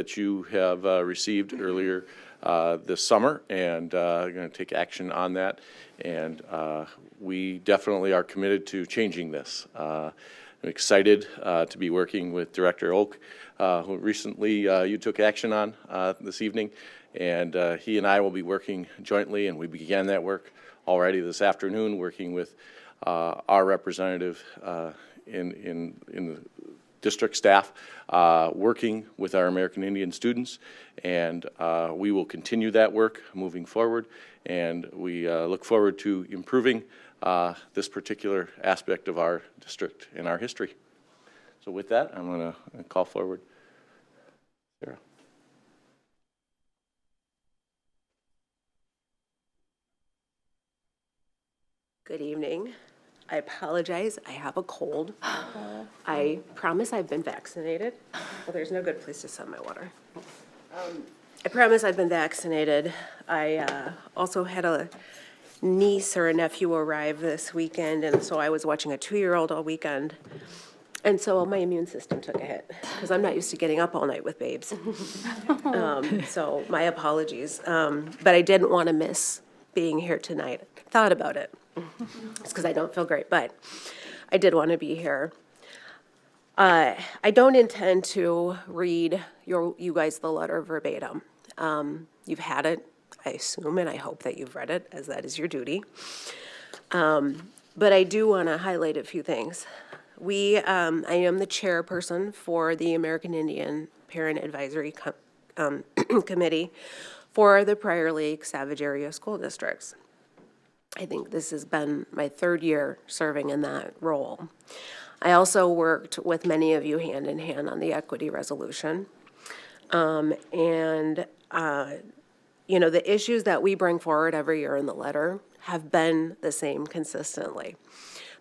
that you have received earlier this summer, and going to take action on that. And we definitely are committed to changing this. I'm excited to be working with Director Oak, who recently you took action on this evening. And he and I will be working jointly, and we began that work already this afternoon, working with our representative in the district staff, working with our American Indian students, and we will continue that work moving forward, and we look forward to improving this particular aspect of our district and our history. So with that, I'm going to call forward Sarah. Good evening. I apologize. I have a cold. I promise I've been vaccinated. Well, there's no good place to set my water. I promise I've been vaccinated. I also had a niece or a nephew arrive this weekend, and so I was watching a 2-year-old all weekend. And so my immune system took a hit because I'm not used to getting up all night with babes. So my apologies. But I didn't want to miss being here tonight. Thought about it. It's because I don't feel great, but I did want to be here. I don't intend to read you guys the letter verbatim. You've had it, I assume, and I hope that you've read it, as that is your duty. But I do want to highlight a few things. I am the chairperson for the American Indian Parent Advisory Committee for the Prior Lake Savage Area School Districts. I think this has been my 3rd year serving in that role. I also worked with many of you hand in hand on the equity resolution. You know, the issues that we bring forward every year in the letter have been the same consistently.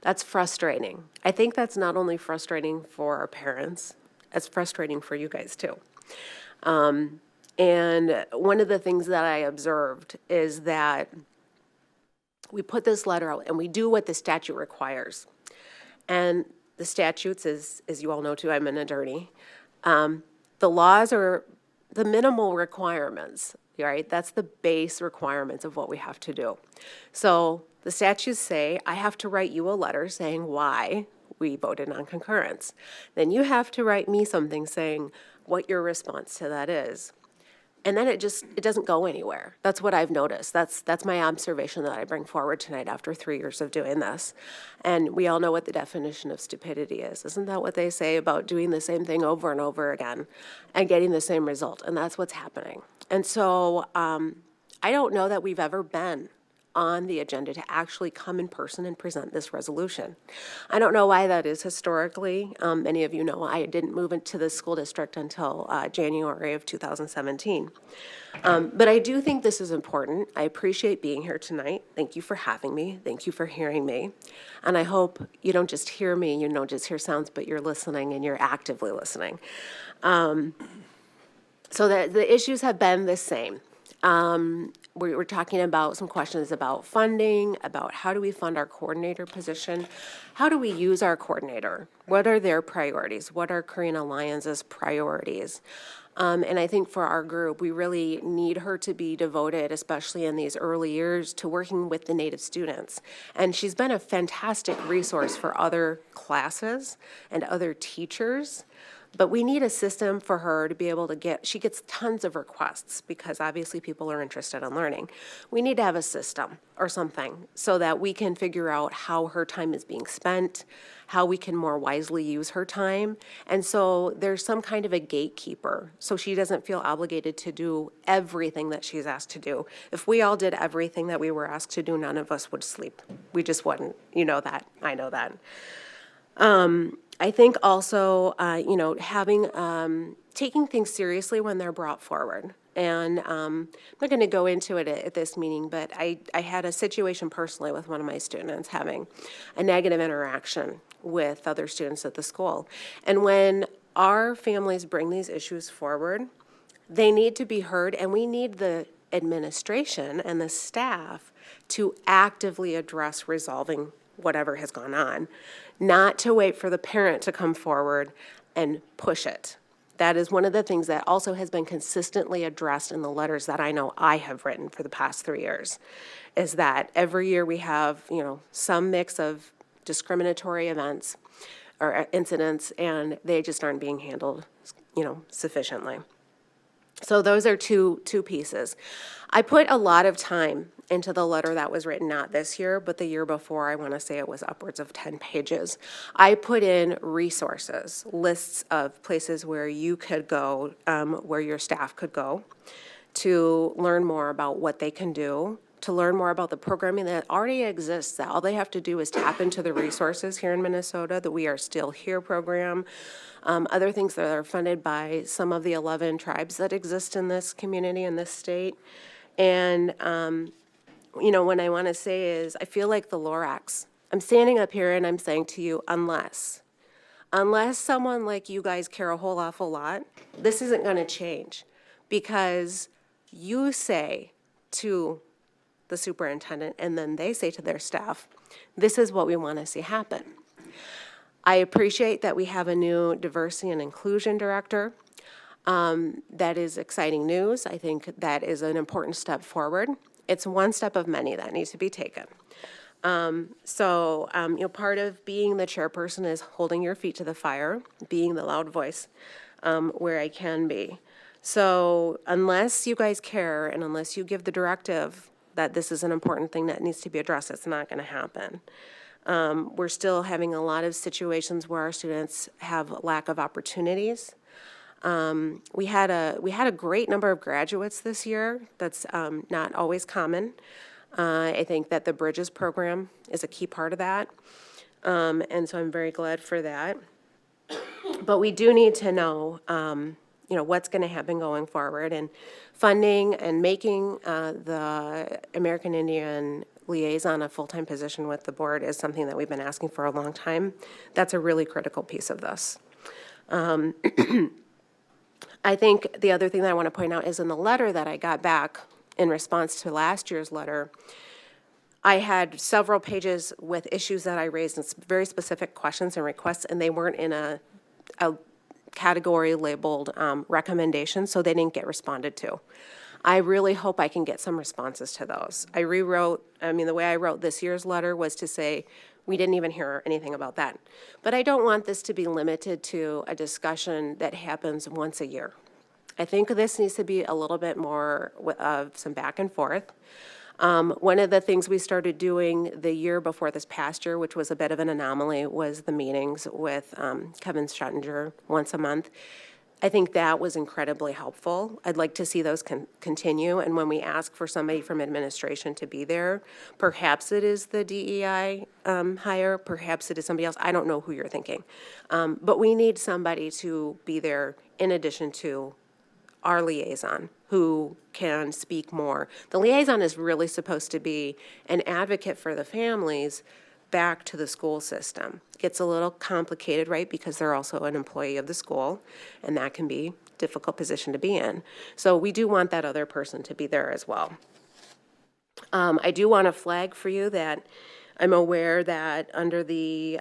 That's frustrating. I think that's not only frustrating for our parents, it's frustrating for you guys too. And one of the things that I observed is that we put this letter out and we do what the statute requires. And the statutes, as you all know too, I'm an attorney, the laws are the minimal requirements, right? That's the base requirements of what we have to do. So the statutes say, I have to write you a letter saying why we voted on concurrence. Then you have to write me something saying what your response to that is. And then it doesn't go anywhere. That's what I've noticed. That's my observation that I bring forward tonight after 3 years of doing this. And we all know what the definition of stupidity is. Isn't that what they say about doing the same thing over and over again and getting the same result? And that's what's happening. And so I don't know that we've ever been on the agenda to actually come in person and present this resolution. I don't know why that is historically. Many of you know I didn't move into the school district until January of 2017. But I do think this is important. I appreciate being here tonight. Thank you for having me. Thank you for hearing me. And I hope you don't just hear me, you don't just hear sounds, but you're listening and you're actively listening. So the issues have been the same. We're talking about some questions about funding, about how do we fund our coordinator position, how do we use our coordinator, what are their priorities, what are Korean Alliance's priorities. And I think for our group, we really need her to be devoted, especially in these early years, to working with the Native students. And she's been a fantastic resource for other classes and other teachers. But we need a system for her to be able to she gets tons of requests because obviously people are interested in learning. We need to have a system or something so that we can figure out how her time is being spent, how we can more wisely use her time. And so there's some kind of a gatekeeper so she doesn't feel obligated to do everything that she's asked to do. If we all did everything that we were asked to do, none of us would sleep. We just wouldn't. You know that. I know that. I think also, taking things seriously when they're brought forward. And I'm not going to go into it at this meeting, but I had a situation personally with one of my students having a negative interaction with other students at the school. And when our families bring these issues forward, they need to be heard, and we need the administration and the staff to actively address resolving whatever has gone on, not to wait for the parent to come forward and push it. That is one of the things that also has been consistently addressed in the letters that I know I have written for the past 3 years, is that every year we have, some mix of discriminatory events or incidents, and they just aren't being handled, sufficiently. So those are two pieces. I put a lot of time into the letter that was written, not this year, but the year before. I want to say it was upwards of 10 pages. I put in resources, lists of places where you could go, where your staff could go to learn more about what they can do, to learn more about the programming that already exists, that all they have to do is tap into the resources here in Minnesota, the We Are Still Here program, other things that are funded by some of the 11 tribes that exist in this community, in this state. And, what I want to say is, I feel like the Lorax. I'm standing up here and I'm saying to you, unless someone like you guys care a whole awful lot, this isn't going to change. Because you say to the superintendent, and then they say to their staff, this is what we want to see happen. I appreciate that we have a new diversity and inclusion director. That is exciting news. I think that is an important step forward. It's one step of many that needs to be taken. Part of being the chairperson is holding your feet to the fire, being the loud voice where I can be. So unless you guys care and unless you give the directive that this is an important thing that needs to be addressed, it's not going to happen. We're still having a lot of situations where our students have lack of opportunities. We had a great number of graduates this year. That's not always common. I think that the Bridges program is a key part of that. And so I'm very glad for that. But we do need to know, what's going to happen going forward, and funding and making the American Indian liaison a full-time position with the board is something that we've been asking for a long time. That's a really critical piece of this. I think the other thing that I want to point out is in the letter that I got back in response to last year's letter, I had several pages with issues that I raised and very specific questions and requests, and they weren't in a category labeled recommendation, so they didn't get responded to. I really hope I can get some responses to those. The way I wrote this year's letter was to say, we didn't even hear anything about that. But I don't want this to be limited to a discussion that happens once a year. I think this needs to be a little bit more of some back and forth. One of the things we started doing the year before this past year, which was a bit of an anomaly, was the meetings with Kevin Strettinger once a month. I think that was incredibly helpful. I'd like to see those continue. And when we ask for somebody from administration to be there, perhaps it is the DEI hire, perhaps it is somebody else. I don't know who you're thinking. But we need somebody to be there in addition to our liaison who can speak more. The liaison is really supposed to be an advocate for the families back to the school system. Gets a little complicated, right, because they're also an employee of the school, and that can be a difficult position to be in. So we do want that other person to be there as well. I do want to flag for you that I'm aware that under the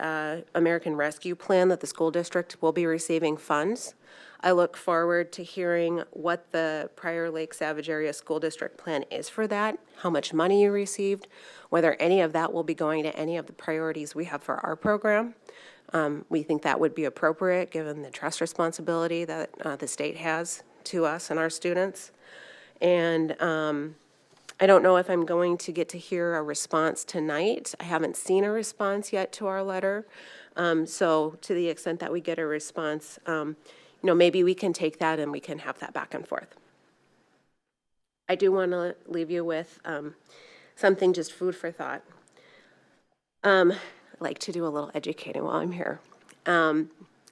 American Rescue Plan that the school district will be receiving funds. I look forward to hearing what the Prior Lake Savage Area School District plan is for that, how much money you received, whether any of that will be going to any of the priorities we have for our program. We think that would be appropriate given the trust responsibility that the state has to us and our students. And I don't know if I'm going to get to hear a response tonight. I haven't seen a response yet to our letter. So to the extent that we get a response, maybe we can take that and we can have that back and forth. I do want to leave you with something, just food for thought. I like to do a little educating while I'm here.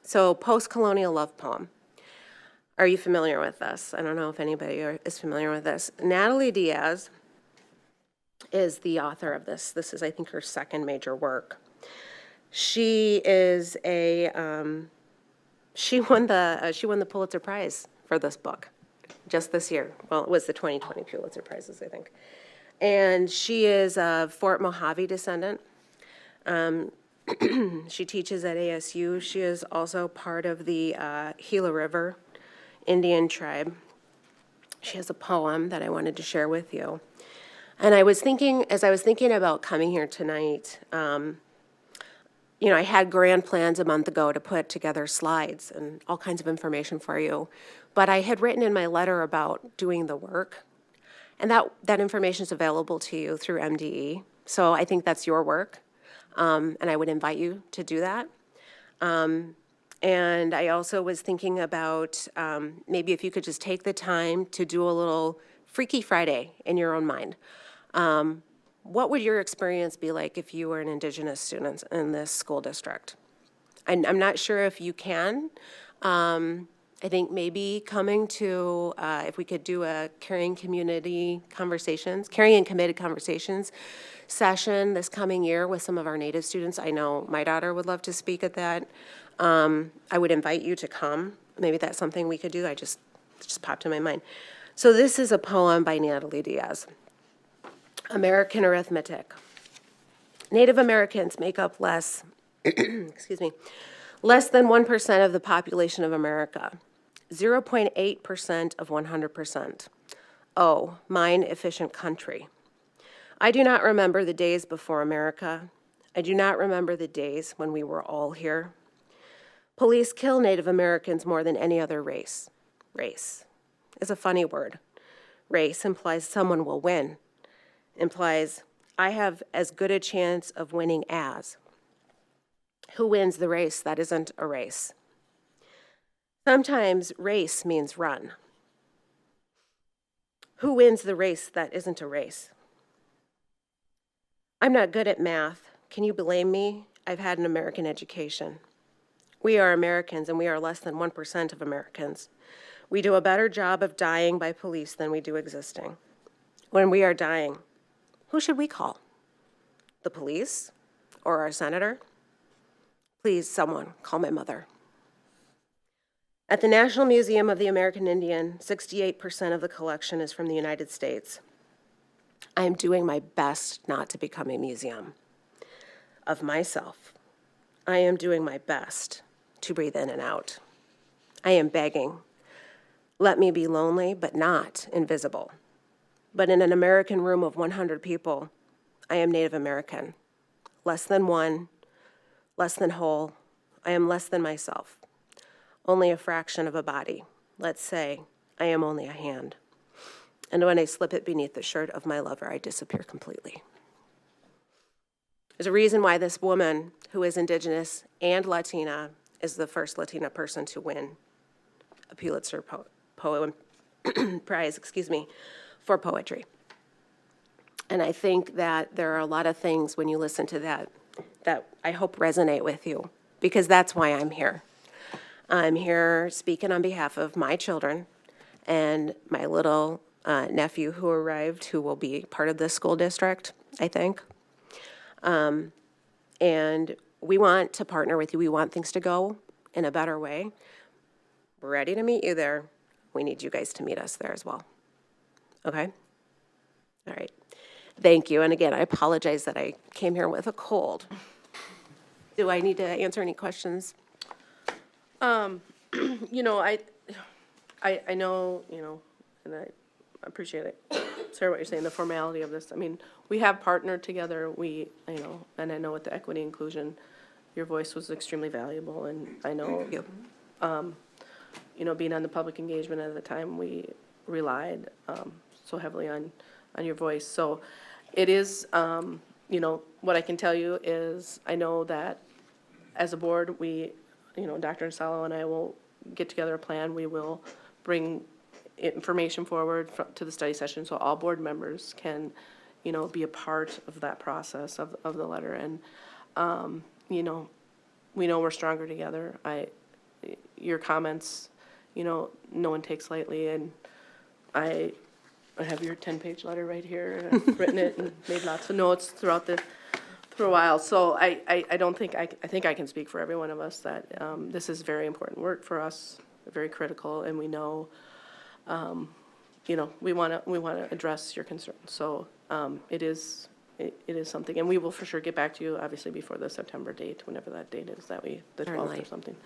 So post-colonial love poem. Are you familiar with this? I don't know if anybody is familiar with this. Natalie Diaz is the author of this. This is, I think, her second major work. She is she won the Pulitzer Prize for this book just this year. Well, it was the 2020 Pulitzer Prizes, I think. And she is a Fort Mojave descendant. She teaches at ASU. She is also part of the Gila River Indian tribe. She has a poem that I wanted to share with you. And I was thinking, as I was thinking about coming here tonight, you know, I had grand plans a month ago to put together slides and all kinds of information for you. But I had written in my letter about doing the work. And that information is available to you through MDE. So I think that's your work. And I would invite you to do that. And I also was thinking about maybe if you could just take the time to do a little Freaky Friday in your own mind. What would your experience be like if you were an Indigenous student in this school district? I'm not sure if you can. I think maybe coming to, if we could do a caring and committed conversations session this coming year with some of our Native students. I know my daughter would love to speak at that. I would invite you to come. Maybe that's something we could do. It just popped in my mind. So this is a poem by Natalie Diaz. American Arithmetic. Native Americans make up less, excuse me, less than 1% of the population of America, 0.8% of 100%. Oh, mine efficient country. I do not remember the days before America. I do not remember the days when we were all here. Police kill Native Americans more than any other race. Race is a funny word. Race implies someone will win, implies I have as good a chance of winning as. Who wins the race that isn't a race? Sometimes race means run. Who wins the race that isn't a race? I'm not good at math. Can you blame me? I've had an American education. We are Americans, and we are less than 1% of Americans. We do a better job of dying by police than we do existing. When we are dying, who should we call? The police or our senator? Please, someone, call my mother. At the National Museum of the American Indian, 68% of the collection is from the United States. I am doing my best not to become a museum of myself. I am doing my best to breathe in and out. I am begging. Let me be lonely, but not invisible. But in an American room of 100 people, I am Native American. Less than one, less than whole. I am less than myself. Only a fraction of a body. Let's say I am only a hand. And when I slip it beneath the shirt of my lover, I disappear completely. There's a reason why this woman, who is Indigenous and Latina, is the first Latina person to win a Pulitzer Poem Prize, for poetry. And I think that there are a lot of things when you listen to that I hope resonate with you, because that's why I'm here. I'm here speaking on behalf of my children and my little nephew who arrived, who will be part of this school district, I think. And we want to partner with you. We want things to go in a better way. We're ready to meet you there. We need you guys to meet us there as well. Okay? All right. Thank you. And again, I apologize that I came here with a cold. Do I need to answer any questions? You know, I know, you know, and I appreciate it, Sarah, what you're saying, the formality of this. I mean, we have partnered together, you know, and I know with the equity inclusion, your voice was extremely valuable, and I know, you know, being on the public engagement at the time, we relied so heavily on your voice. So it is, you know, what I can tell you is I know that as a board, we, you know, Dr. Insalo and I will get together a plan. We will bring information forward to the study session so all board members can, you know, be a part of that process of the letter. And, you know, we know we're stronger together. Your comments, you know, no one takes lightly. And I have your 10-page letter right here. I've written it and made lots of notes throughout for a while. So I don't think, I think I can speak for every one of us that this is very important work for us, very critical, and we know, you know, we want to address your concerns. So it is something, and we will for sure get back to you, obviously, before the September date, whenever that date is, the 12th or something.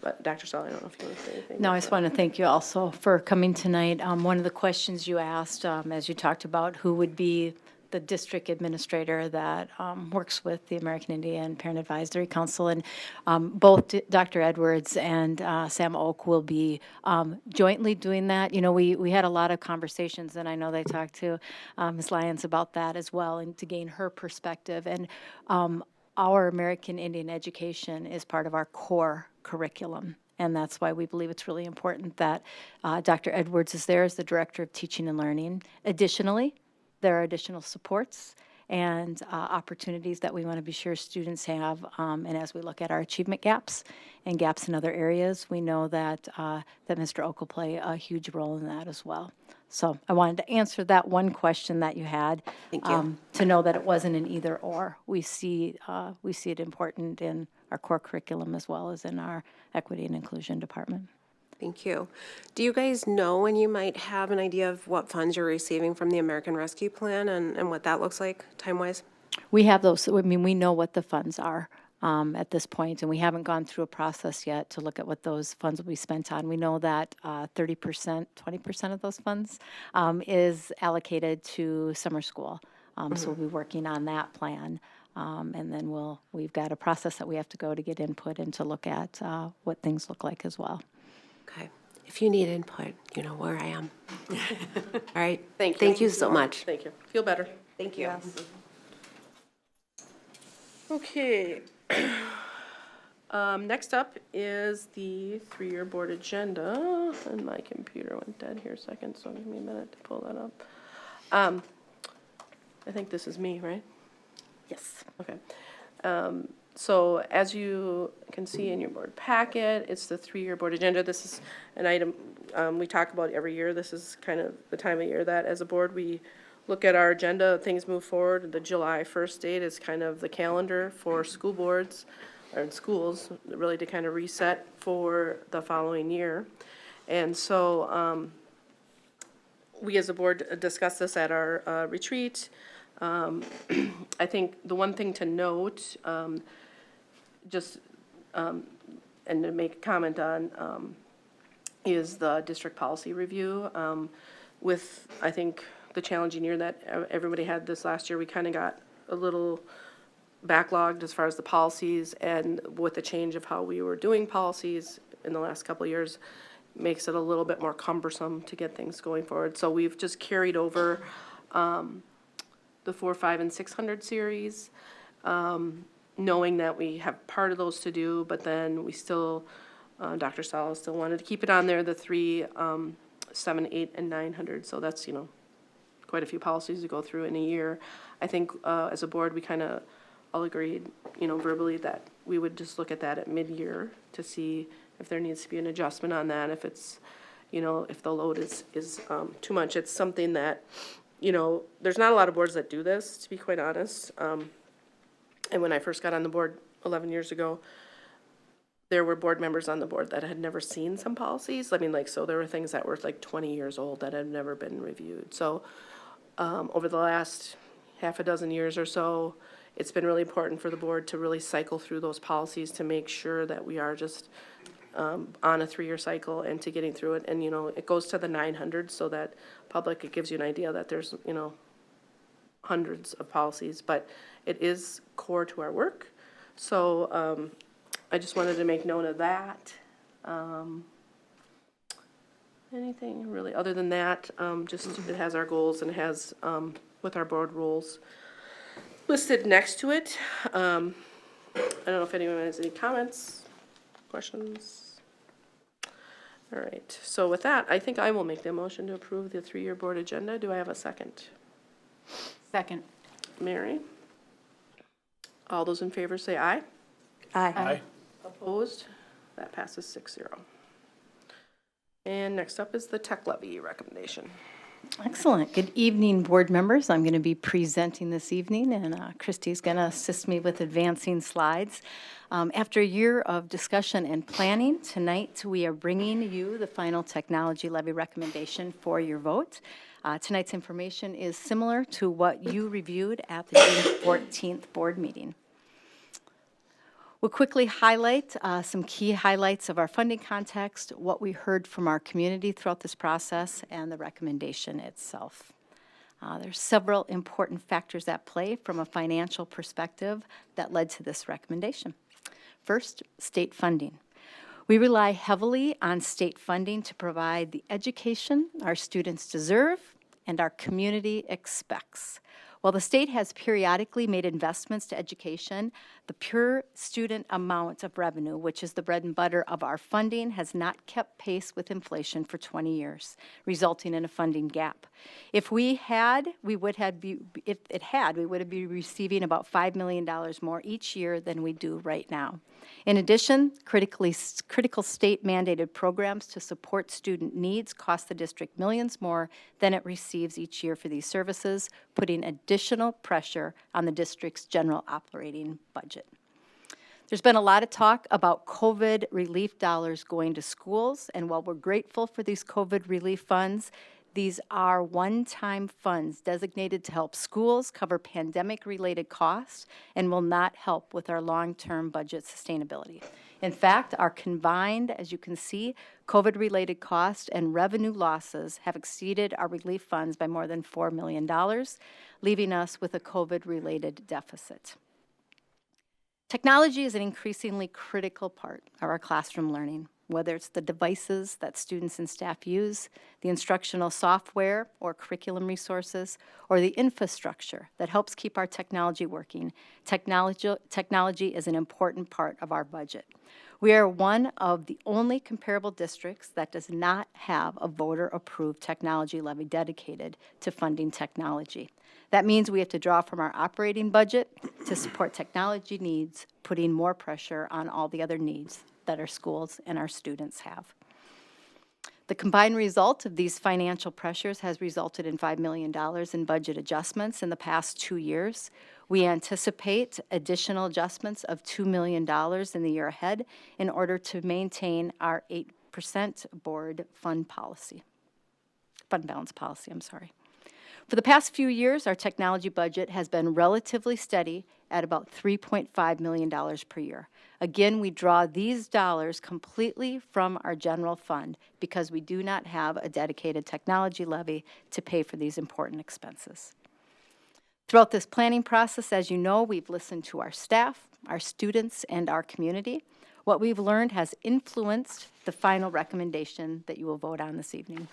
But Dr. Stahl, I don't know if you want to say anything. No, I just want to thank you also for coming tonight. One of the questions you asked, as you talked about who would be the district administrator that works with the American Indian Parent Advisory Council, and both Dr. Edwards and Sam Oak will be jointly doing that. You know, we had a lot of conversations, and I know they talked to Ms. Lyons about that as well, and to gain her perspective. And our American Indian education is part of our core curriculum. And that's why we believe it's really important that Dr. Edwards is there as the Director of Teaching and Learning. Additionally, there are additional supports and opportunities that we want to be sure students have. And as we look at our achievement gaps and gaps in other areas, we know that, that Mr. Oak will play a huge role in that as well. So I wanted to answer that one question that you had. Thank you. To know that it wasn't an either or. We see it important in our core curriculum as well as in our equity and inclusion department. Thank you. Do you guys know when you might have an idea of what funds you're receiving from the American Rescue Plan and what that looks like time-wise? We have those, I mean, we know what the funds are at this point, and we haven't gone through a process yet to look at what those funds will be spent on. We know that 30%, 20% of those funds is allocated to summer school. So we'll be working on that plan. And then we've got a process that we have to go to get input and to look at what things look like as well. Okay. If you need input, you know where I am. All right. Thank you. Thank you so much. Thank you. Feel better. Thank you. Okay. Next up is the 3-year board agenda, and my computer went dead here a second, so give me a minute to pull that up. I think this is me, right? Yes. Okay. So as you can see in your board packet, it's the 3-year board agenda. This is an item we talk about every year. This is kind of the time of year that as a board we look at our agenda, things move forward. The July 1st date is kind of the calendar for school boards or in schools, really to kind of reset for the following year. And so we as a board discussed this at our retreat. I think the one thing to note, and to make a comment on, is the district policy review. With, I think, the challenging year that everybody had this last year, we kind of got a little backlogged as far as the policies, and with the change of how we were doing policies in the last couple of years, makes it a little bit more cumbersome to get things going forward. So we've just carried over the 400, 500, and 600 series, knowing that we have part of those to do, but then we still, Dr. Stahl still wanted to keep it on there, the 3, 7, 8, and 900. So that's, quite a few policies to go through in a year. I think as a board, we kind of all agreed, verbally that we would just look at that at mid-year to see if there needs to be an adjustment on that, if it's, if the load is too much. It's something that, there's not a lot of boards that do this, to be quite honest. And when I first got on the board 11 years ago, there were board members on the board that had never seen some policies. I mean, so there were things that were 20 years old that had never been reviewed. So over the last half a dozen years or so, it's been really important for the board to really cycle through those policies to make sure that we are just on a 3-year cycle and to getting through it. And, it goes to the 900 so that public, it gives you an idea that there's, hundreds of policies, but it is core to our work. So I just wanted to make note of that. Anything really other than that, just it has our goals and it has with our board rules listed next to it. I don't know if anyone has any comments, questions. All right, so with that, I think I will make the motion to approve the 3-year board agenda. Do I have a second? Second. Mary? All those in favor say aye. Aye. Opposed? That passes 6-0. And next up is the Tech Levy recommendation. Excellent. Good evening, board members. I'm going to be presenting this evening, and Christy's going to assist me with advancing slides. After a year of discussion and planning, tonight we are bringing you the final Technology Levy recommendation for your vote. Tonight's information is similar to what you reviewed at the June 14th board meeting. We'll quickly highlight some key highlights of our funding context, what we heard from our community throughout this process, and the recommendation itself. There's several important factors at play from a financial perspective that led to this recommendation. First, state funding. We rely heavily on state funding to provide the education our students deserve and our community expects. While the state has periodically made investments to education, the pure student amount of revenue, which is the bread and butter of our funding, has not kept pace with inflation for 20 years, resulting in a funding gap. If it had, we would be receiving about $5 million more each year than we do right now. In addition, critical state-mandated programs to support student needs cost the district millions more than it receives each year for these services, putting additional pressure on the district's general operating budget. There's been a lot of talk about COVID relief dollars going to schools, and while we're grateful for these COVID relief funds, these are one-time funds designated to help schools cover pandemic-related costs and will not help with our long-term budget sustainability. In fact, our combined, as you can see, COVID-related costs and revenue losses have exceeded our relief funds by more than $4 million, leaving us with a COVID-related deficit. Technology is an increasingly critical part of our classroom learning, whether it's the devices that students and staff use, the instructional software or curriculum resources, or the infrastructure that helps keep our technology working. Technology is an important part of our budget. We are one of the only comparable districts that does not have a voter-approved technology levy dedicated to funding technology. That means we have to draw from our operating budget to support technology needs, putting more pressure on all the other needs that our schools and our students have. The combined result of these financial pressures has resulted in $5 million in budget adjustments in the past 2 years. We anticipate additional adjustments of $2 million in the year ahead in order to maintain our 8% board fund balance policy. For the past few years, our technology budget has been relatively steady at about $3.5 million per year. Again, we draw these dollars completely from our general fund because we do not have a dedicated technology levy to pay for these important expenses. Throughout this planning process, as you know, we've listened to our staff, our students, and our community. What we've learned has influenced the final recommendation that you will vote on this evening.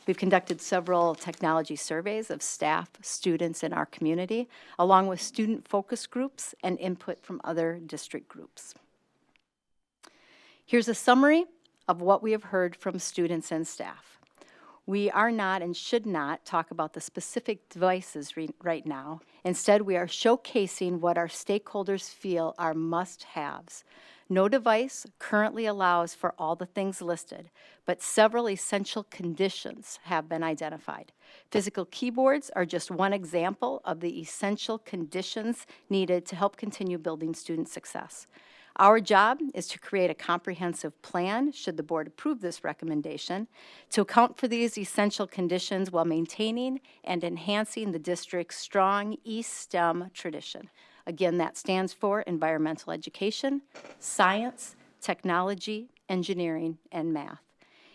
We've conducted several technology surveys of staff, students, and our community, along with student focus groups and input from other district groups. Here's a summary of what we have heard from students and staff. We are not and should not talk about the specific devices right now. Instead, we are showcasing what our stakeholders feel are must-haves. No device currently allows for all the things listed, but several essential conditions have been identified. Physical keyboards are just one example of the essential conditions needed to help continue building student success. Our job is to create a comprehensive plan, should the board approve this recommendation, to account for these essential conditions while maintaining and enhancing the district's strong E-STEM tradition. Again, that stands for environmental education, science, technology, engineering, and math.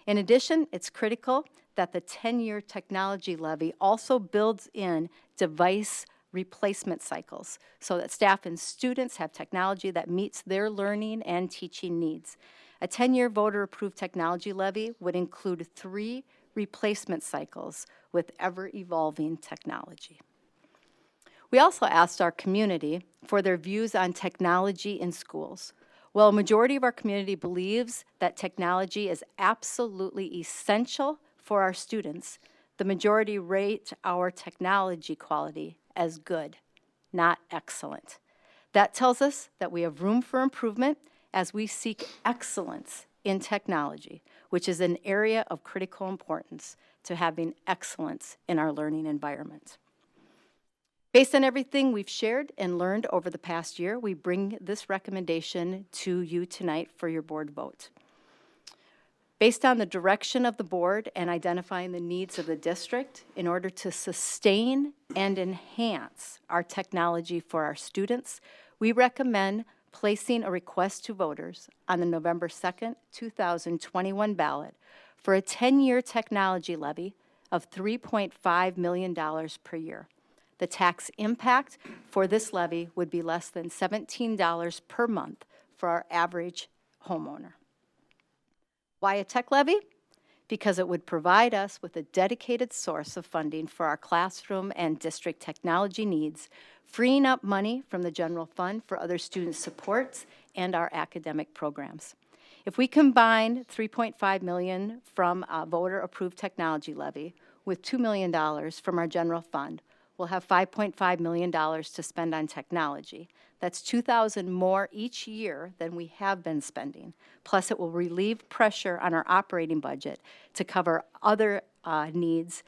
In addition, it's critical that the 10-year technology levy also builds in device replacement cycles so that staff and students have technology that meets their learning and teaching needs. A 10-year voter-approved technology levy would include 3 replacement cycles with ever-evolving technology. We also asked our community for their views on technology in schools. While a majority of our community believes that technology is absolutely essential for our students, the majority rate our technology quality as good, not excellent. That tells us that we have room for improvement as we seek excellence in technology, which is an area of critical importance to having excellence in our learning environment. Based on everything we've shared and learned over the past year, we bring this recommendation to you tonight for your board vote. Based on the direction of the board and identifying the needs of the district in order to sustain and enhance our technology for our students, we recommend placing a request to voters on the November 2nd, 2021 ballot for a 10-year technology levy of $3.5 million per year. The tax impact for this levy would be less than $17 per month for our average homeowner. Why a tech levy? Because it would provide us with a dedicated source of funding for our classroom and district technology needs, freeing up money from the general fund for other student supports and our academic programs. If we combine $3.5 million from a voter-approved technology levy with $2 million from our general fund, we'll have $5.5 million to spend on technology. That's $2,000 more each year than we have been spending. Plus, it will relieve pressure on our operating budget to cover other needs,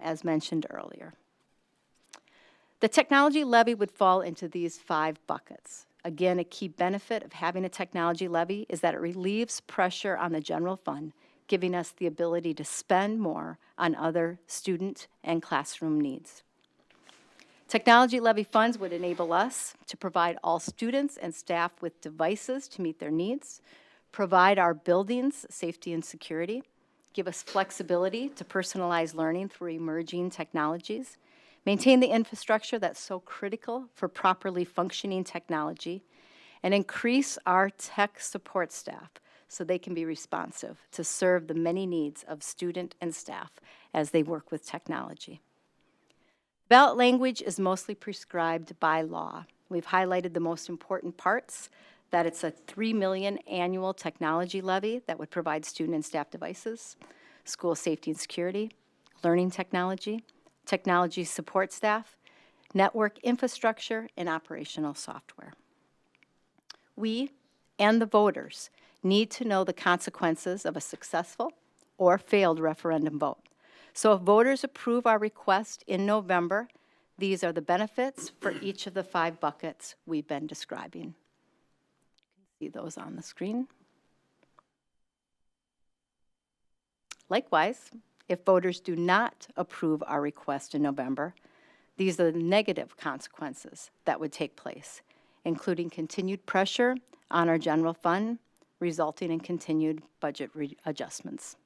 as mentioned earlier. The technology levy would fall into these 5 buckets. Again, a key benefit of having a technology levy is that it relieves pressure on the general fund, giving us the ability to spend more on other student and classroom needs. Technology levy funds would enable us to provide all students and staff with devices to meet their needs, provide our buildings safety and security, give us flexibility to personalize learning through emerging technologies, maintain the infrastructure that's so critical for properly functioning technology, and increase our tech support staff so they can be responsive to serve the many needs of student and staff as they work with technology. Ballot language is mostly prescribed by law. We've highlighted the most important parts, that it's a $3 million annual technology levy that would provide student and staff devices, school safety and security, learning technology, technology support staff, network infrastructure, and operational software. We and the voters need to know the consequences of a successful or failed referendum vote. So if voters approve our request in November, these are the benefits for each of the 5 buckets we've been describing. You can see those on the screen. Likewise, if voters do not approve our request in November, these are the negative consequences that would take place, including continued pressure on our general fund, resulting in continued budget adjustments.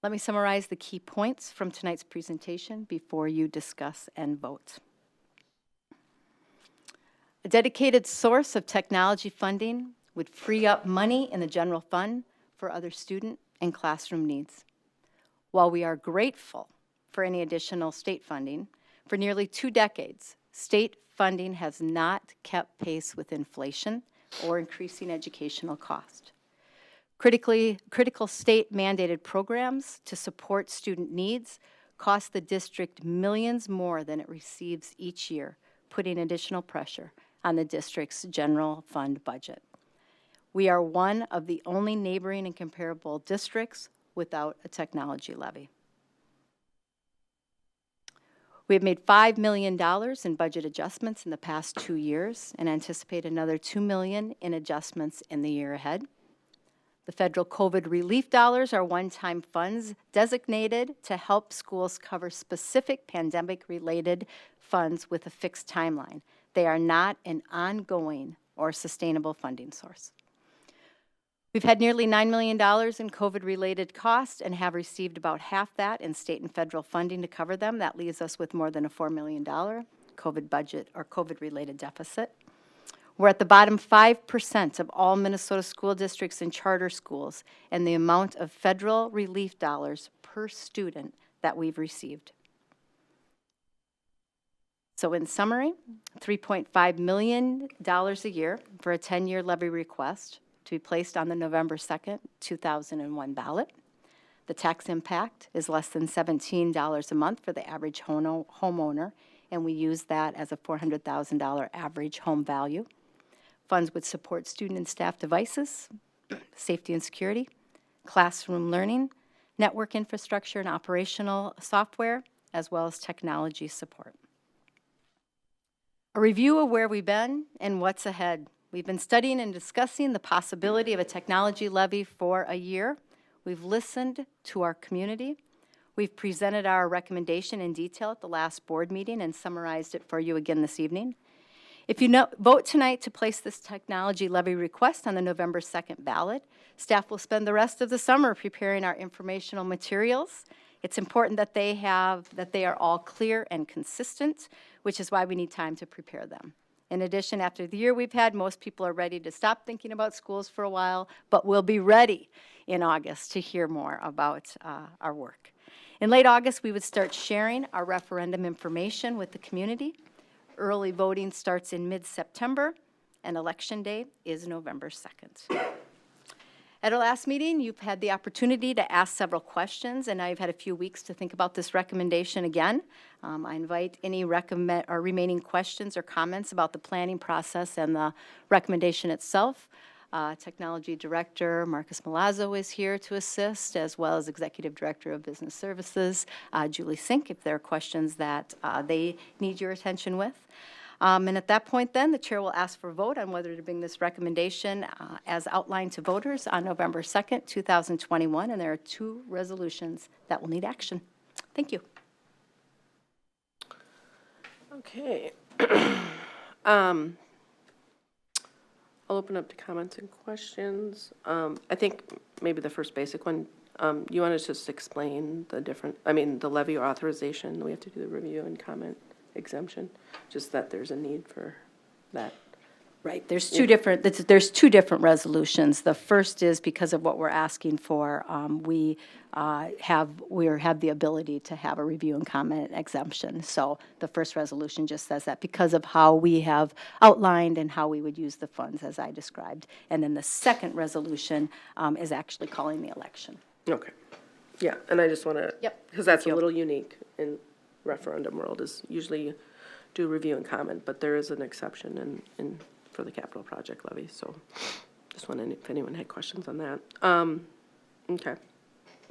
Let me summarize the key points from tonight's presentation before you discuss and vote. A dedicated source of technology funding would free up money in the general fund for other student and classroom needs. While we are grateful for any additional state funding, for nearly 2 decades, state funding has not kept pace with inflation or increasing educational cost. Critical state-mandated programs to support student needs cost the district millions more than it receives each year, putting additional pressure on the district's general fund budget. We are one of the only neighboring and comparable districts without a technology levy. We have made $5 million in budget adjustments in the past 2 years and anticipate another $2 million in adjustments in the year ahead. The federal COVID relief dollars are one-time funds designated to help schools cover specific pandemic-related funds with a fixed timeline. They are not an ongoing or sustainable funding source. We've had nearly $9 million in COVID-related costs and have received about half that in state and federal funding to cover them. That leaves us with more than a $4 million COVID budget or COVID-related deficit. We're at the bottom 5% of all Minnesota school districts and charter schools and the amount of federal relief dollars per student that we've received. So in summary, $3.5 million a year for a 10-year levy request to be placed on the November 2nd, 2001 ballot. The tax impact is less than $17 a month for the average homeowner, and we use that as a $400,000 average home value. Funds would support student and staff devices, safety and security, classroom learning, network infrastructure and operational software, as well as technology support. A review of where we've been and what's ahead. We've been studying and discussing the possibility of a technology levy for a year. We've listened to our community. We've presented our recommendation in detail at the last board meeting and summarized it for you again this evening. If you vote tonight to place this technology levy request on the November 2nd ballot, staff will spend the rest of the summer preparing our informational materials. It's important that they are all clear and consistent, which is why we need time to prepare them. In addition, after the year we've had, most people are ready to stop thinking about schools for a while, but we'll be ready in August to hear more about our work. In late August, we would start sharing our referendum information with the community. Early voting starts in mid-September, and Election Day is November 2nd. At our last meeting, you've had the opportunity to ask several questions, and I've had a few weeks to think about this recommendation again. I invite any remaining questions or comments about the planning process and the recommendation itself. Technology Director Marcus Malazzo is here to assist, as well as Executive Director of Business Services, Julie Sink, if there are questions that they need your attention with. And at that point then, the chair will ask for a vote on whether to bring this recommendation as outlined to voters on November 2nd, 2021, and there are 2 resolutions that will need action. Thank you. Okay. I'll open up to comments and questions. I think maybe the first basic one, you want to just explain the levy authorization, we have to do the review and comment exemption, just that there's a need for that. Right, there's two different resolutions. The first is because of what we're asking for, we have the ability to have a review and comment exemption. So the first resolution just says that because of how we have outlined and how we would use the funds as I described. And then the second resolution is actually calling the election. Okay. Yeah, and I just want to, because that's a little unique in referendum world, is usually do review and comment, but there is an exception in for the capital project levy, so just wondering if anyone had questions on that. Okay,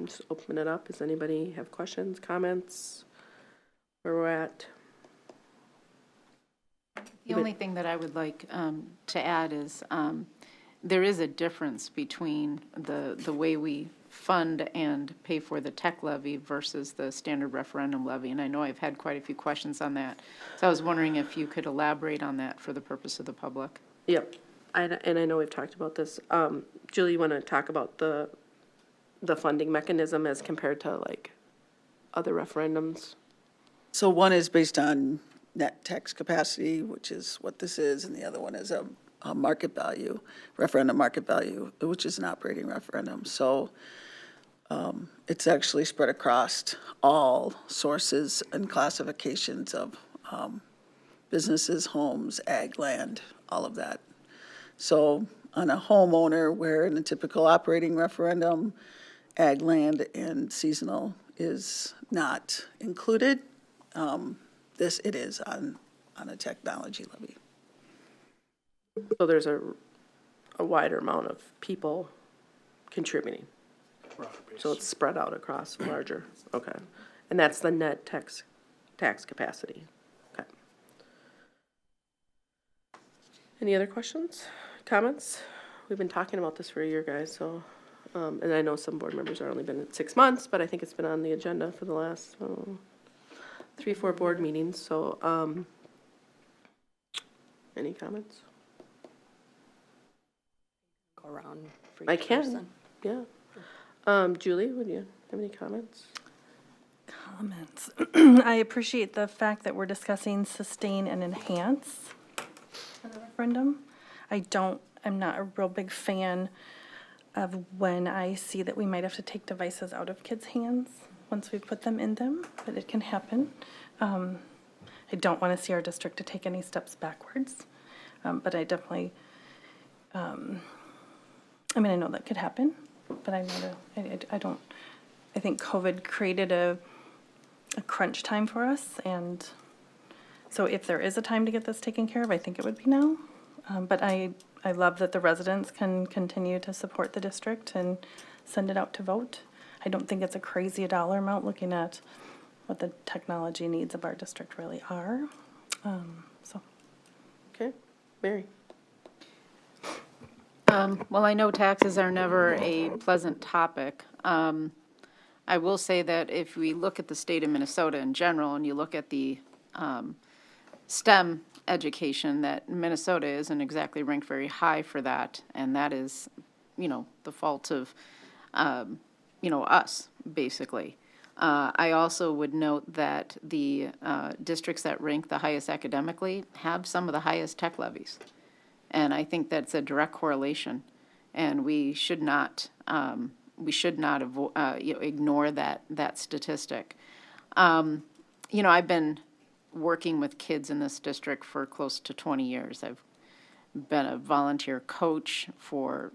just open it up. Does anybody have questions, comments, where we're at? The only thing that I would like to add is there is a difference between the way we fund and pay for the tech levy versus the standard referendum levy, and I know I've had quite a few questions on that. So I was wondering if you could elaborate on that for the purpose of the public. Yep, and I know we've talked about this. Julie, you want to talk about the funding mechanism as compared to like other referendums? So one is based on net tax capacity, which is what this is, and the other one is a market value, referendum market value, which is an operating referendum. So it's actually spread across all sources and classifications of businesses, homes, ag land, all of that. So on a homeowner, where in a typical operating referendum, ag land and seasonal is not included, it is on a technology levy. So there's a wider amount of people contributing. So it's spread out across larger, okay. And that's the net tax capacity, okay. Any other questions, comments? We've been talking about this for a year, guys, so, and I know some board members are only been at 6 months, but I think it's been on the agenda for the last 3-4 board meetings, so, any comments? Go around for I each can, person. yeah. Julie, would you have any comments? Comments. I appreciate the fact that we're discussing sustain and enhance in the referendum. I'm not a real big fan of when I see that we might have to take devices out of kids' hands once we put them in them, but it can happen. I don't want to see our district to take any steps backwards, but I definitely, I know that could happen, but I think COVID created a crunch time for us, and so if there is a time to get this taken care of, I think it would be now. But I love that the residents can continue to support the district and send it out to vote. I don't think it's a crazy dollar amount looking at what the technology needs of our district really are. Okay, Mary. Well, I know taxes are never a pleasant topic. I will say that if we look at the state of Minnesota in general, and you look at the STEM education, that Minnesota isn't exactly ranked very high for that, and that is, the fault of, us, basically. I also would note that the districts that rank the highest academically have some of the highest tech levies. And I think that's a direct correlation, and we should not ignore that statistic. I've been working with kids in this district for close to 20 years. I've been a volunteer coach for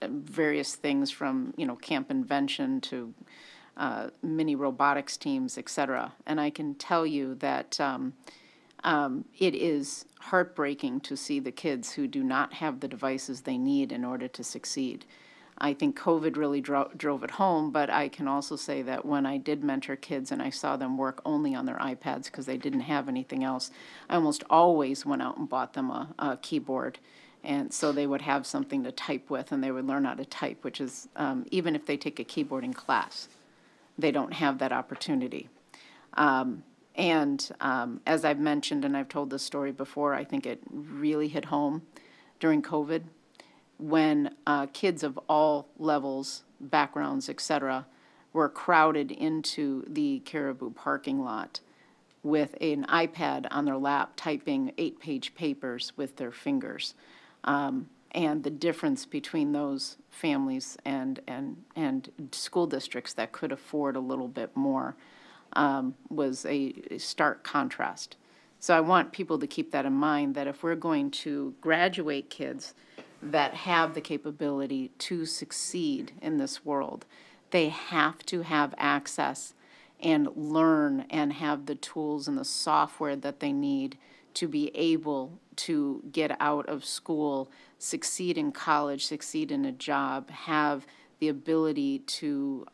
various things from, camp invention to mini robotics teams, et cetera. And I can tell you that it is heartbreaking to see the kids who do not have the devices they need in order to succeed. I think COVID really drove it home, but I can also say that when I did mentor kids and I saw them work only on their iPads because they didn't have anything else, I almost always went out and bought them a keyboard. And so they would have something to type with, and they would learn how to type, which is, even if they take a keyboarding class, they don't have that opportunity. As I've mentioned, and I've told this story before, I think it really hit home during COVID when kids of all levels, backgrounds, et cetera, were crowded into the Caribou parking lot with an iPad on their lap, typing 8-page papers with their fingers. And the difference between those families and school districts that could afford a little bit more was a stark contrast. So I want people to keep that in mind, that if we're going to graduate kids that have the capability to succeed in this world, they have to have access and learn and have the tools and the software that they need to be able to get out of school, succeed in college, succeed in a job, have the ability to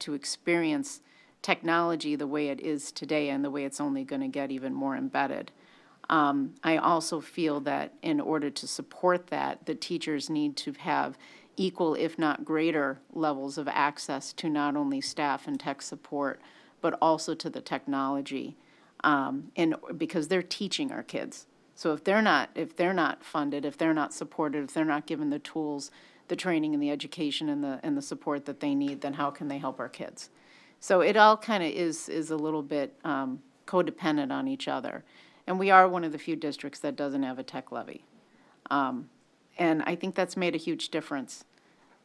experience technology the way it is today and the way it's only going to get even more embedded. I also feel that in order to support that, the teachers need to have equal, if not greater, levels of access to not only staff and tech support, but also to the technology, because they're teaching our kids. So if they're not funded, if they're not supported, if they're not given the tools, the training and the education and the support that they need, then how can they help our kids? So it all kind of is a little bit codependent on each other. And we are one of the few districts that doesn't have a tech levy. And I think that's made a huge difference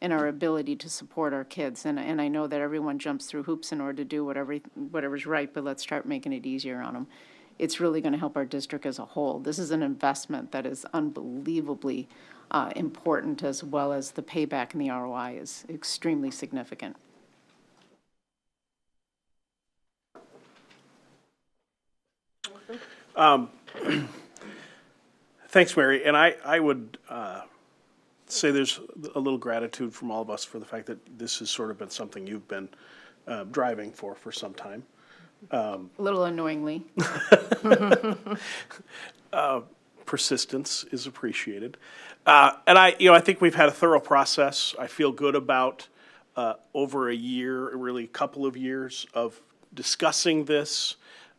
in our ability to support our kids. And I know that everyone jumps through hoops in order to do whatever's right, but let's start making it easier on them. It's really going to help our district as a whole. This is an investment that is unbelievably important, as well as the payback and the ROI is extremely significant. Thanks, Mary. And I would say there's a little gratitude from all of us for the fact that this has sort of been something you've been driving for some time. A little annoyingly. Persistence is appreciated. And I think we've had a thorough process. I feel good about over a year, really a couple of years of discussing this,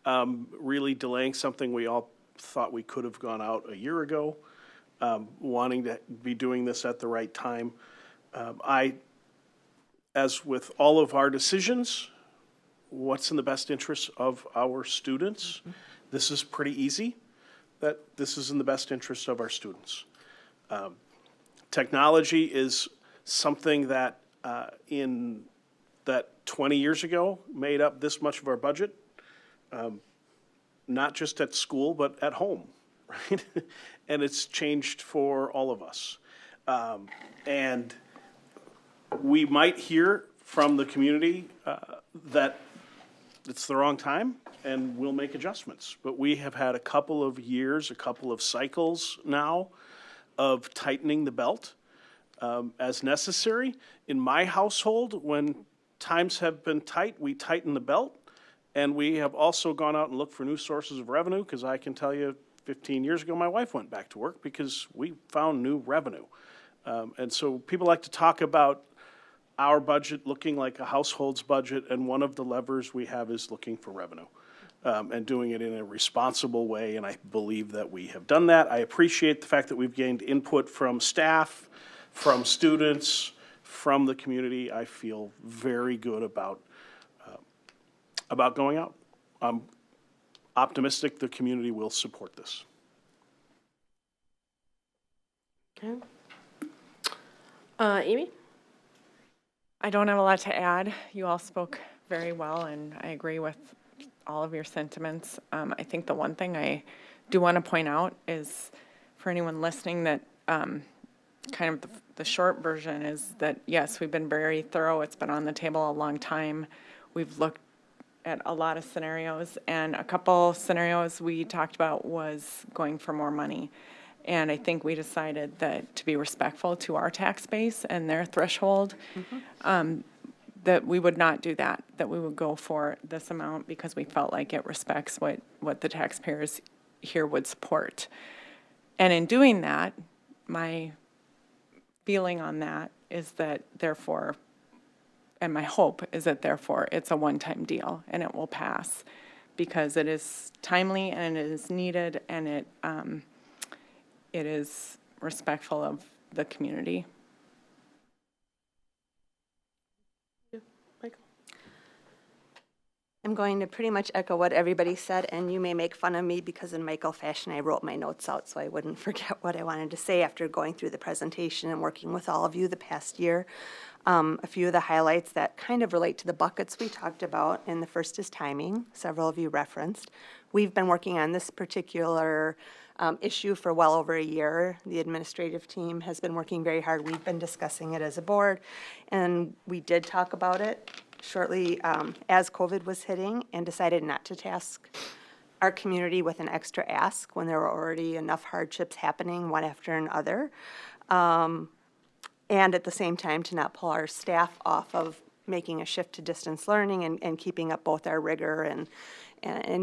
really delaying something we all thought we could have gone out a year ago, wanting to be doing this at the right time. As with all of our decisions, what's in the best interest of our students? Mm-hmm. This is pretty easy, that this is in the best interest of our students. Technology is something that that 20 years ago made up this much of our budget, not just at school, but at home, right? And it's changed for all of us. And we might hear from the community that it's the wrong time, and we'll make adjustments. But we have had a couple of years, a couple of cycles now of tightening the belt as necessary. In my household, when times have been tight, we tighten the belt. And we have also gone out and looked for new sources of revenue, because I can tell you 15 years ago, my wife went back to work because we found new revenue. And so people like to talk about our budget looking like a household's budget, and one of the levers we have is looking for revenue. And doing it in a responsible way, and I believe that we have done that. I appreciate the fact that we've gained input from staff, from students, from the community. I feel very good about going out. I'm optimistic the community will support this. Okay. Amy? I don't have a lot to add. You all spoke very well, and I agree with all of your sentiments. I think the one thing I do want to point out is for anyone listening that kind of the short version is that, yes, we've been very thorough. It's been on the table a long time. We've looked at a lot of scenarios, and a couple scenarios we talked about was going for more money. And I think we decided that to be respectful to our tax base and their threshold, that we would not do that, that we would go for this amount because we felt like it respects what the taxpayers here would support. And in doing that, my feeling on that is that therefore, and my hope is that therefore it's a one-time deal and it will pass because it is timely and it is needed and it is respectful of the community. I'm going to pretty much echo what everybody said, and you may make fun of me because in Michael fashion, I wrote my notes out so I wouldn't forget what I wanted to say after going through the presentation and working with all of you the past year. A few of the highlights that kind of relate to the buckets we talked about, and the first is timing. Several of you referenced. We've been working on this particular issue for well over a year. The administrative team has been working very hard. We've been discussing it as a board, and we did talk about it shortly as COVID was hitting and decided not to task our community with an extra ask when there were already enough hardships happening one after another. And at the same time to not pull our staff off of making a shift to distance learning and keeping up both our rigor and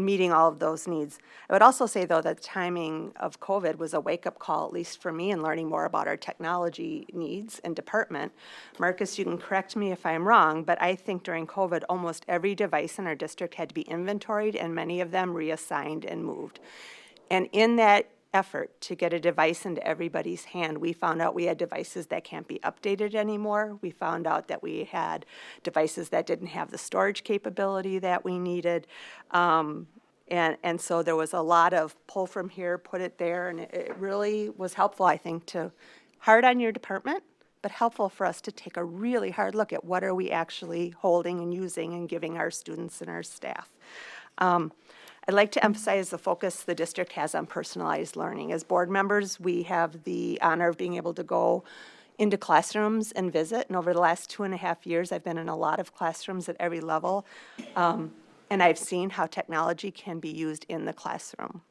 meeting all of those needs. I would also say, though, that the timing of COVID was a wake-up call, at least for me, in learning more about our technology needs and department. Marcus, you can correct me if I'm wrong, but I think during COVID, almost every device in our district had to be inventoried and many of them reassigned and moved. And in that effort to get a device into everybody's hand, we found out we had devices that can't be updated anymore. We found out that we had devices that didn't have the storage capability that we needed. And so there was a lot of pull from here, put it there, and it really was helpful, I think, to hard on your department, but helpful for us to take a really hard look at what are we actually holding and using and giving our students and our staff. I'd like to emphasize the focus the district has on personalized learning. As board members, we have the honor of being able to go into classrooms and visit. And over the last 2.5 years, I've been in a lot of classrooms at every level. And I've seen how technology can be used in the classroom.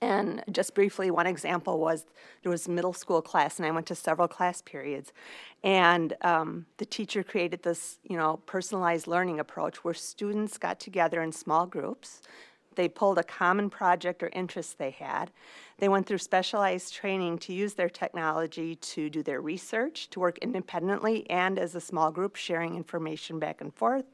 And just briefly, one example was there was a middle school class, and I went to several class periods. And the teacher created this, personalized learning approach where students got together in small groups. They pulled a common project or interest they had. They went through specialized training to use their technology to do their research, to work independently and as a small group, sharing information back and forth.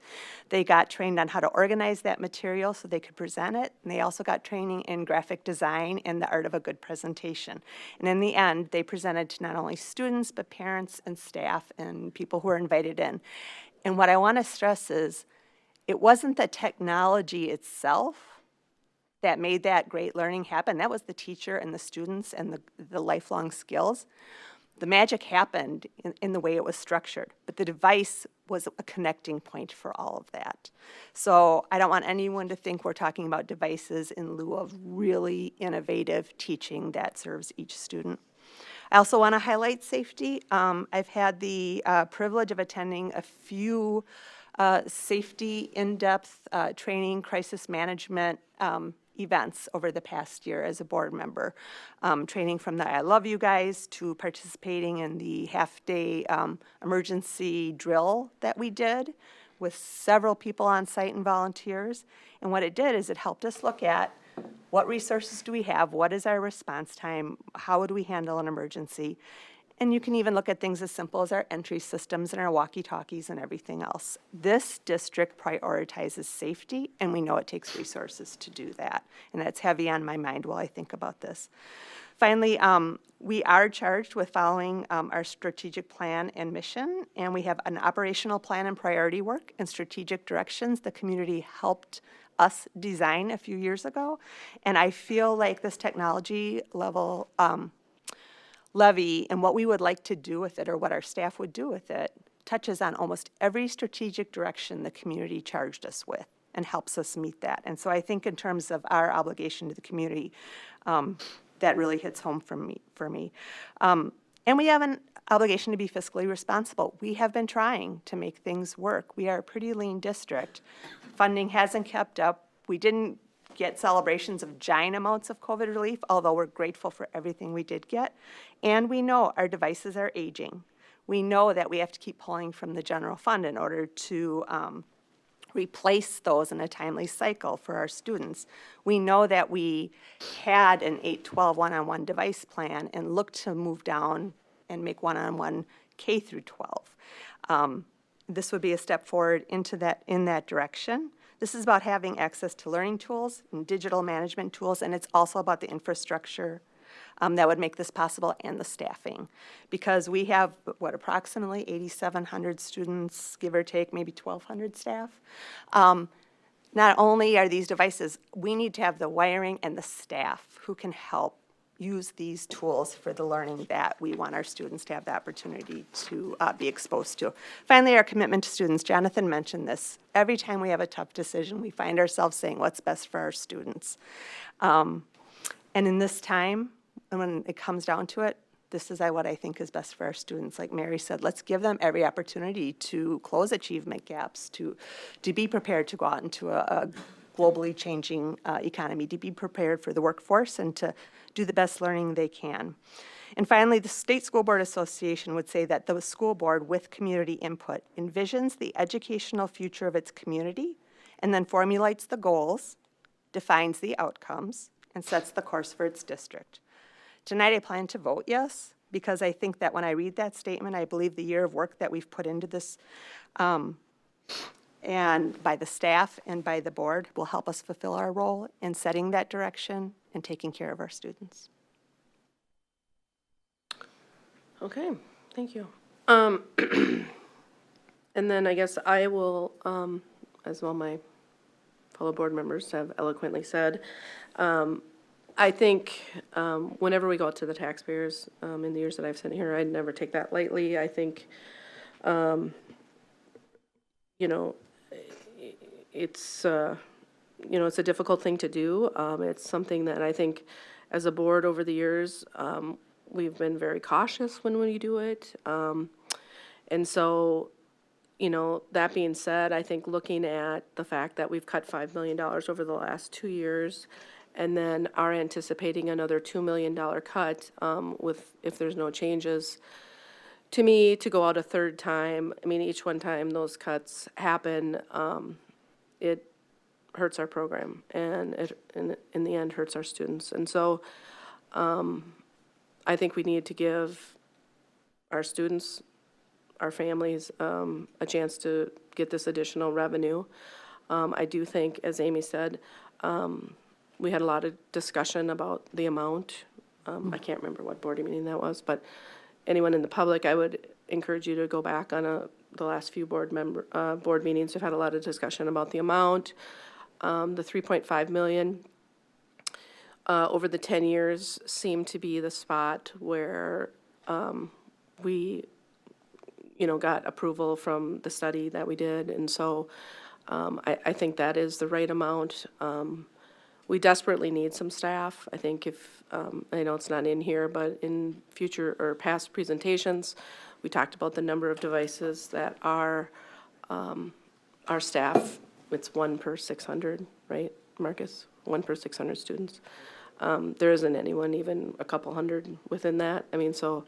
They got trained on how to organize that material so they could present it. And they also got training in graphic design and the art of a good presentation. And in the end, they presented to not only students, but parents and staff and people who were invited in. And what I want to stress is, it wasn't the technology itself that made that great learning happen. That was the teacher and the students and the lifelong skills. The magic happened in the way it was structured, but the device was a connecting point for all of that. So I don't want anyone to think we're talking about devices in lieu of really innovative teaching that serves each student. I also want to highlight safety. I've had the privilege of attending a few safety in-depth training, crisis management events over the past year as a board member, training from the I Love You guys to participating in the half-day emergency drill that we did with several people on site and volunteers. And what it did is it helped us look at what resources do we have, what is our response time, how would we handle an emergency, And you can even look at things as simple as our entry systems and our walkie-talkies and everything else. This district prioritizes safety, and we know it takes resources to do that. And that's heavy on my mind while I think about this. Finally, we are charged with following our strategic plan and mission, and we have an operational plan and priority work and strategic directions the community helped us design a few years ago. And I feel like this technology level levy and what we would like to do with it, or what our staff would do with it, touches on almost every strategic direction the community charged us with and helps us meet that. And so I think in terms of our obligation to the community, that really hits home for me. And we have an obligation to be fiscally responsible. We have been trying to make things work. We are a pretty lean district. Funding hasn't kept up. We didn't get celebrations of giant amounts of COVID relief, although we're grateful for everything we did get. And we know our devices are aging. We know that we have to keep pulling from the general fund in order to replace those in a timely cycle for our students. We know that we had an 8-12 one-on-one device plan and looked to move down and make one-on-one K through 12. This would be a step forward in that direction. This is about having access to learning tools and digital management tools, and it's also about the infrastructure that would make this possible, and the staffing. Because we have, approximately 8,700 students, give or take, maybe 1,200 staff. Not only are these devices, we need to have the wiring and the staff who can help use these tools for the learning that we want our students to have the opportunity to be exposed to. Finally, our commitment to students. Jonathan mentioned this. Every time we have a tough decision, we find ourselves saying what's best for our students. And in this time, when it comes down to it, this is what I think is best for our students. Like Mary said, let's give them every opportunity to close achievement gaps, to be prepared to go out into a globally changing economy, to be prepared for the workforce, and to do the best learning they can. And finally, the State School Board Association would say that the school board, with community input, envisions the educational future of its community, and then formulates the goals, defines the outcomes, and sets the course for its district. Tonight I plan to vote yes, because I think that when I read that statement, I believe the year of work that we've put into this, and by the staff and by the board, will help us fulfill our role in setting that direction and taking care of our students. Okay, thank you. And then I guess I will, as well my fellow board members have eloquently said, I think whenever we go out to the taxpayers, in the years that I've sat here, I'd never take that lightly. I think, you know, it's a difficult thing to do. It's something that I think as a board over the years, we've been very cautious when we do it. And so, you know, that being said, I think looking at the fact that we've cut $5 million over the last 2 years, and then are anticipating another $2 million cut if there's no changes, to me, to go out a third time, I mean, each one time those cuts happen, it hurts our program, and it, in the end, hurts our students. And so I think we need to give our students, our families, a chance to get this additional revenue. I do think, as Amy said, we had a lot of discussion about the amount. I can't remember what board meeting that was, but anyone in the public, I would encourage you to go back on the last few board meetings. We've had a lot of discussion about the amount. The $3.5 million over the 10 years seemed to be the spot where we, you know, got approval from the study that we did, and so I think that is the right amount. We desperately need some staff. I think if, I know it's not in here, but in future or past presentations, we talked about the number of devices that our staff, it's 1 per 600, right, Marcus? 1 per 600 students. There isn't anyone even a couple hundred within that. I mean, so,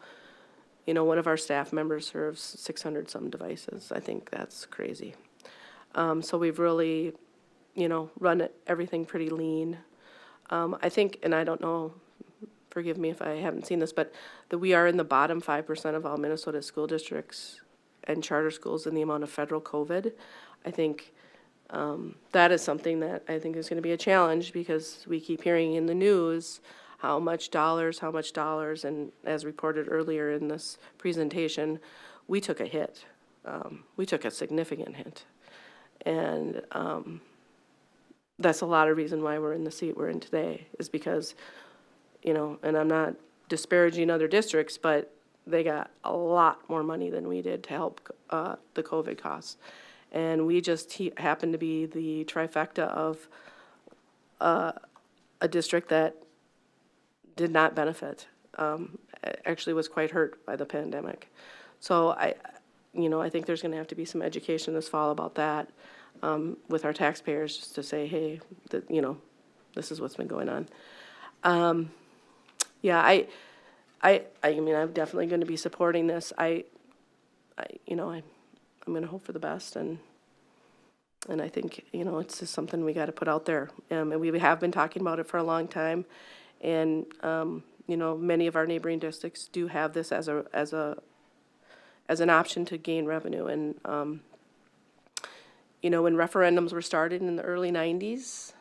you know, one of our staff members serves 600 some devices. I think that's crazy. So we've really, you know, run everything pretty lean. I think, and I don't know forgive me if I haven't seen this, but that we are in the bottom 5% of all Minnesota school districts and charter schools in the amount of federal COVID. I think that is something that I think is going to be a challenge, because we keep hearing in the news how much dollars, and as reported earlier in this presentation, we took a hit. We took a significant hit. And that's a lot of reason why we're in the seat we're in today, is because, you know, and I'm not disparaging other districts, but they got a lot more money than we did to help the COVID costs. And we just happened to be the trifecta of a district that did not benefit, actually was quite hurt by the pandemic. So I think there's gonna have to be some education this fall about that with our taxpayers, just to say, hey, this is what's been going on. Yeah, I mean, I'm definitely gonna be supporting this. I'm gonna hope for the best, and I think, it's just something we gotta put out there. And we have been talking about it for a long time. And, many of our neighboring districts do have this as an option to gain revenue. And, when referendums were started in the early 90s,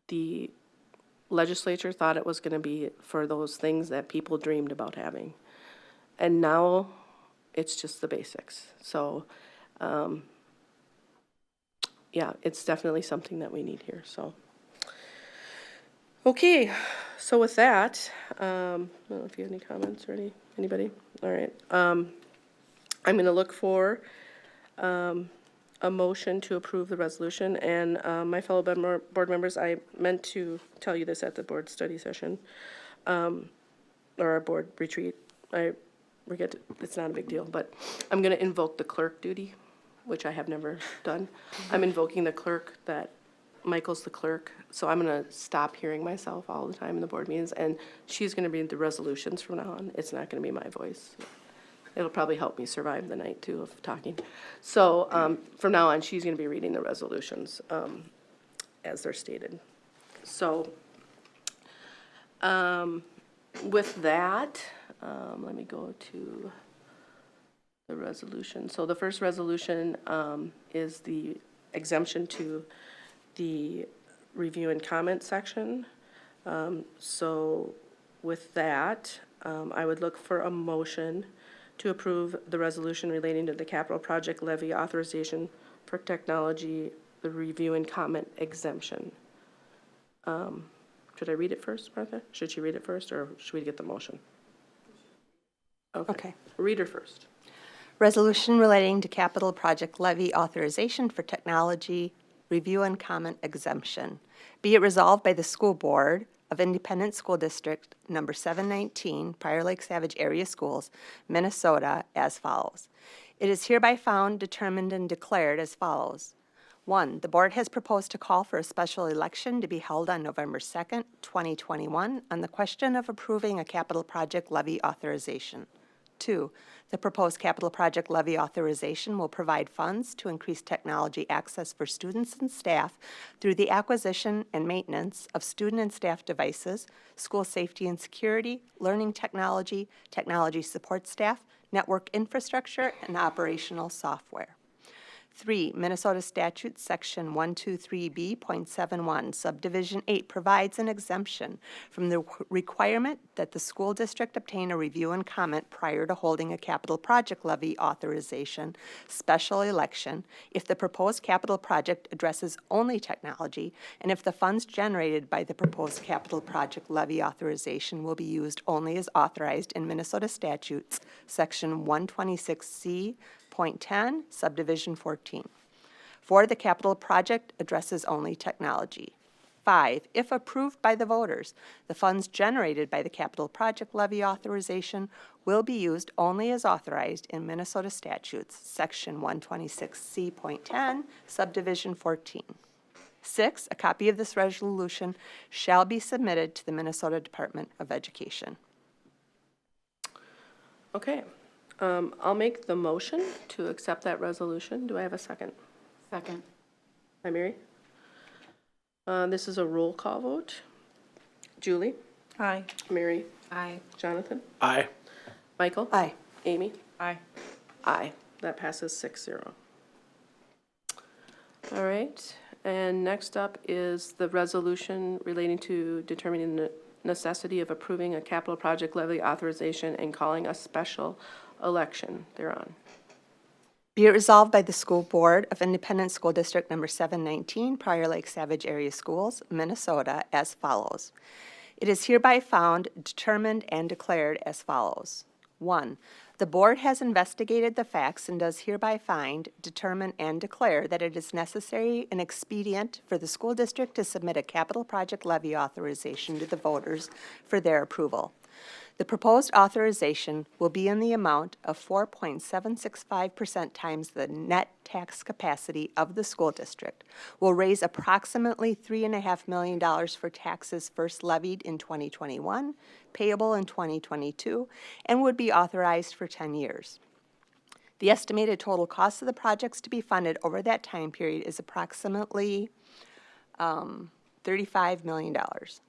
the legislature thought it was going to be for those things that people dreamed about having. And now it's just the basics. So, yeah, it's definitely something that we need here, so. Okay, so with that, I don't know if you have any comments or anybody? All right. I'm going to look for a motion to approve the resolution. And my fellow board members, I meant to tell you this at the board study session, or our board retreat. I forget, it's not a big deal, but I'm going to invoke the clerk duty, which I have never done. I'm invoking the clerk that Michael's the clerk, so I'm going to stop hearing myself all the time in the board meetings, and she's going to read the resolutions from now on. It's not going to be my voice. It'll probably help me survive the night, too, of talking. So from now on, she's going to be reading the resolutions as they're stated. So with that, let me go to the resolution. So the first resolution is the exemption to the review and comment section. So with that, I would look for a motion to approve the resolution relating to the capital project levy authorization for technology, the review and comment exemption. Should I read it first, Martha? Should she read it first, or should we get the motion? Okay. Read her first. Resolution relating to capital project levy authorization for technology review and comment exemption. Be it resolved by the School Board of Independent School District number 719, Prior Lake Savage Area Schools, Minnesota, as follows. It is hereby found, determined, and declared as follows. 1. The board has proposed to call for a special election to be held on November 2nd, 2021, on the question of approving a capital project levy authorization. 2. The proposed capital project levy authorization will provide funds to increase technology access for students and staff through the acquisition and maintenance of student and staff devices, school safety and security, learning technology, technology support staff, network infrastructure, and operational software. 3. Minnesota Statute Section 123B.71, Subdivision 8 provides an exemption from the requirement that the school district obtain a review and comment prior to holding a capital project levy authorization special election if the proposed capital project addresses only technology and if the funds generated by the proposed capital project levy authorization will be used only as authorized in Minnesota Statutes Section 126C.10, Subdivision 14. 4. The capital project addresses only technology. 5. If approved by the voters, the funds generated by the capital project levy authorization will be used only as authorized in Minnesota Statutes, Section 126C.10, Subdivision 14. 6. A copy of this resolution shall be submitted to the Minnesota Department of Education. Okay. I'll make the motion to accept that resolution. Do I have a second? Second. Hi, Mary. This is a roll call vote. Julie? Aye. Mary? Aye. Jonathan? Aye. Michael? Aye. Amy? Aye. Aye. That passes 6-0. All right, and next up is the resolution relating to determining the necessity of approving a capital project levy authorization and calling a special election thereon. Be it resolved by the School Board of Independent School District Number 719, Prior Lake Savage Area Schools, Minnesota, as follows. It is hereby found, determined, and declared as follows. 1. The Board has investigated the facts and does hereby find, determine, and declare that it is necessary and expedient for the school district to submit a capital project levy authorization to the voters for their approval. The proposed authorization will be in the amount of 4.765% times the net tax capacity of the school district, will raise approximately $3.5 million for taxes first levied in 2021, payable in 2022, and would be authorized for 10 years. The estimated total cost of the projects to be funded over that time period is approximately $35 million.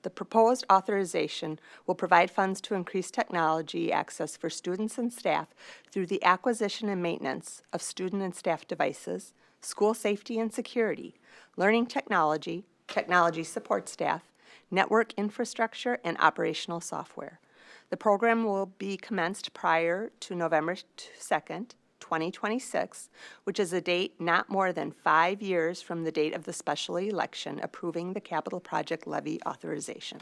The proposed authorization will provide funds to increase technology access for students and staff through the acquisition and maintenance of student and staff devices, school safety and security, learning technology, technology support staff, network infrastructure, and operational software. The program will be commenced prior to November 2nd, 2026, which is a date not more than 5 years from the date of the special election approving the capital project levy authorization.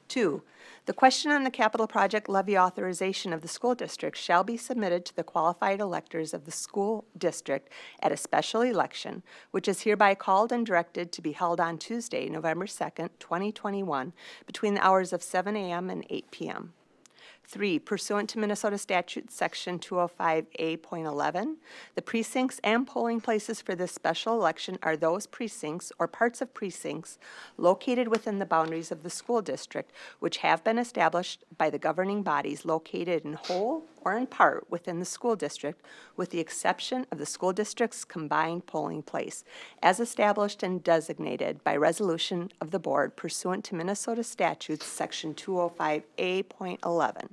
2, the question on the capital project levy authorization of the school district shall be submitted to the qualified electors of the school district at a special election, which is hereby called and directed to be held on Tuesday, November 2nd, 2021, between the hours of 7 a.m. and 8 p.m. 3, pursuant to Minnesota Statute Section 205A.11, the precincts and polling places for this special election are those precincts or parts of precincts located within the boundaries of the school district which have been established by the governing bodies located in whole or in part within the school district, with the exception of the school district's combined polling place, as established and designated by resolution of the board pursuant to Minnesota Statutes Section 205A.11.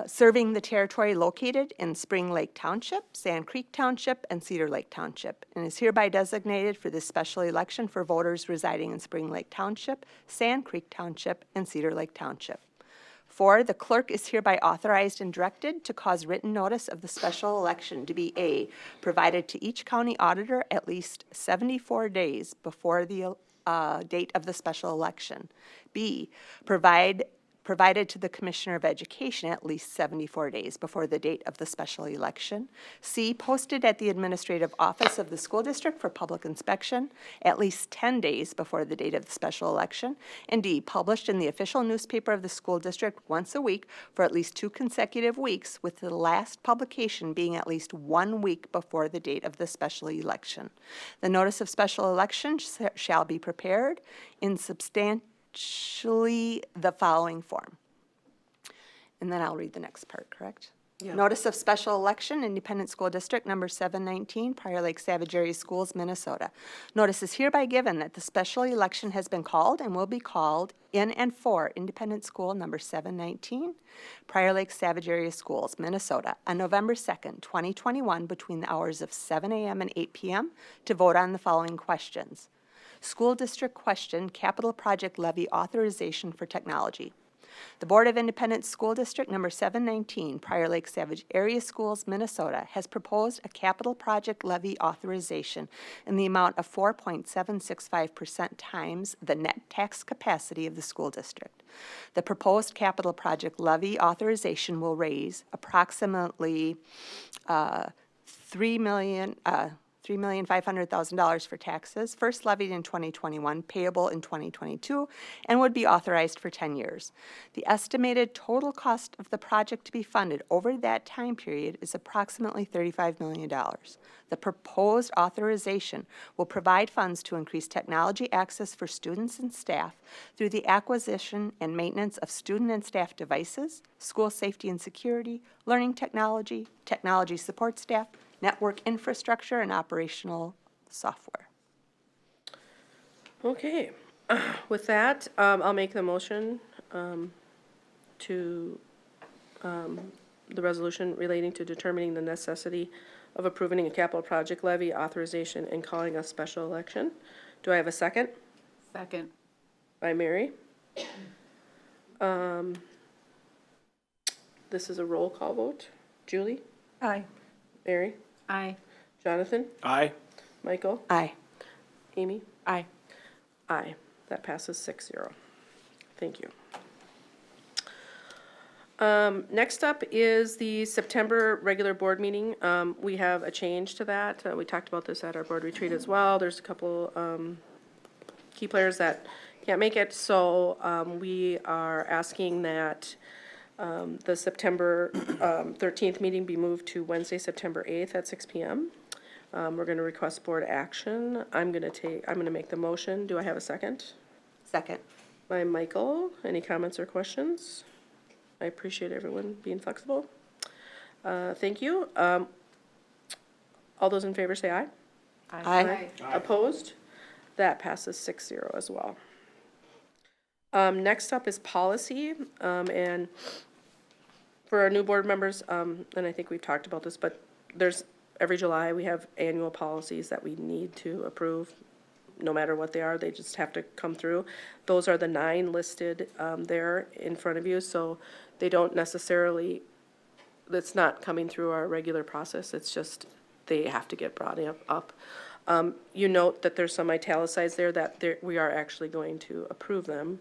Serving the territory located in Spring Lake Township, Sand Creek Township, and Cedar Lake Township, and is hereby designated for this special election for voters residing in Spring Lake Township, Sand Creek Township, and Cedar Lake Township. 4, the clerk is hereby authorized and directed to cause written notice of the special election to be A, provided to each county auditor at least 74 days before the date of the special election. B, provided to the Commissioner of Education at least 74 days before the date of the special election. C, posted at the administrative office of the school district for public inspection at least 10 days before the date of the special election. And D, published in the official newspaper of the school district once a week for at least 2 consecutive weeks, with the last publication being at least 1 week before the date of the special election. The notice of special election shall be prepared in substantially the following form. And then I'll read the next part, correct? Yeah. Notice of special election, Independent School District Number 719, Prior Lake Savage Area Schools, Minnesota. Notice is hereby given that the special election has been called and will be called in and for Independent School Number 719, Prior Lake Savage Area Schools, Minnesota, on November 2nd, 2021, between the hours of 7 a.m. and 8 p.m. to vote on the following questions. School District question, Capital Project Levy Authorization for Technology. The Board of Independent School District Number 719, Prior Lake Savage Area Schools, Minnesota, has proposed a capital project levy authorization in the amount of 4.765% times the net tax capacity of the school district. The proposed capital project levy authorization will raise approximately $3,500,000 for taxes, first levied in 2021, payable in 2022, and would be authorized for 10 years. The estimated total cost of the project to be funded over that time period is approximately $35 million. The proposed authorization will provide funds to increase technology access for students and staff through the acquisition and maintenance of student and staff devices, school safety and security, learning technology, technology support staff, network infrastructure, and operational software. Okay, With that, I'll make the motion to the resolution relating to determining the necessity of approving a capital project levy authorization and calling a special election. Do I have a second? Second. By Mary. This is a roll call vote. Julie? Aye. Mary? Aye. Jonathan? Aye. Michael? Aye. Amy? Aye. Aye. That passes 6-0. Thank you. Next up is the September regular board meeting. We have a change to that. We talked about this at our board retreat as well. There's a couple key players that can't make it, so we are asking that the September 13th meeting be moved to Wednesday, September 8th at 6 p.m. We're going to request board action. I'm going to make the motion. Do I have a second? Second. By Michael. Any comments or questions? I appreciate everyone being flexible. Thank you. All those in favor say aye. Aye. Opposed? That passes 6-0 as well. Next up is policy, and for our new board members, and I think we've talked about this, but every July we have annual policies that we need to approve. No matter what they are, they just have to come through. Those are the 9 listed there in front of you, so they don't necessarily, it's not coming through our regular process, it's just they have to get brought up. You note that there's some italicized there that we are actually going to approve them,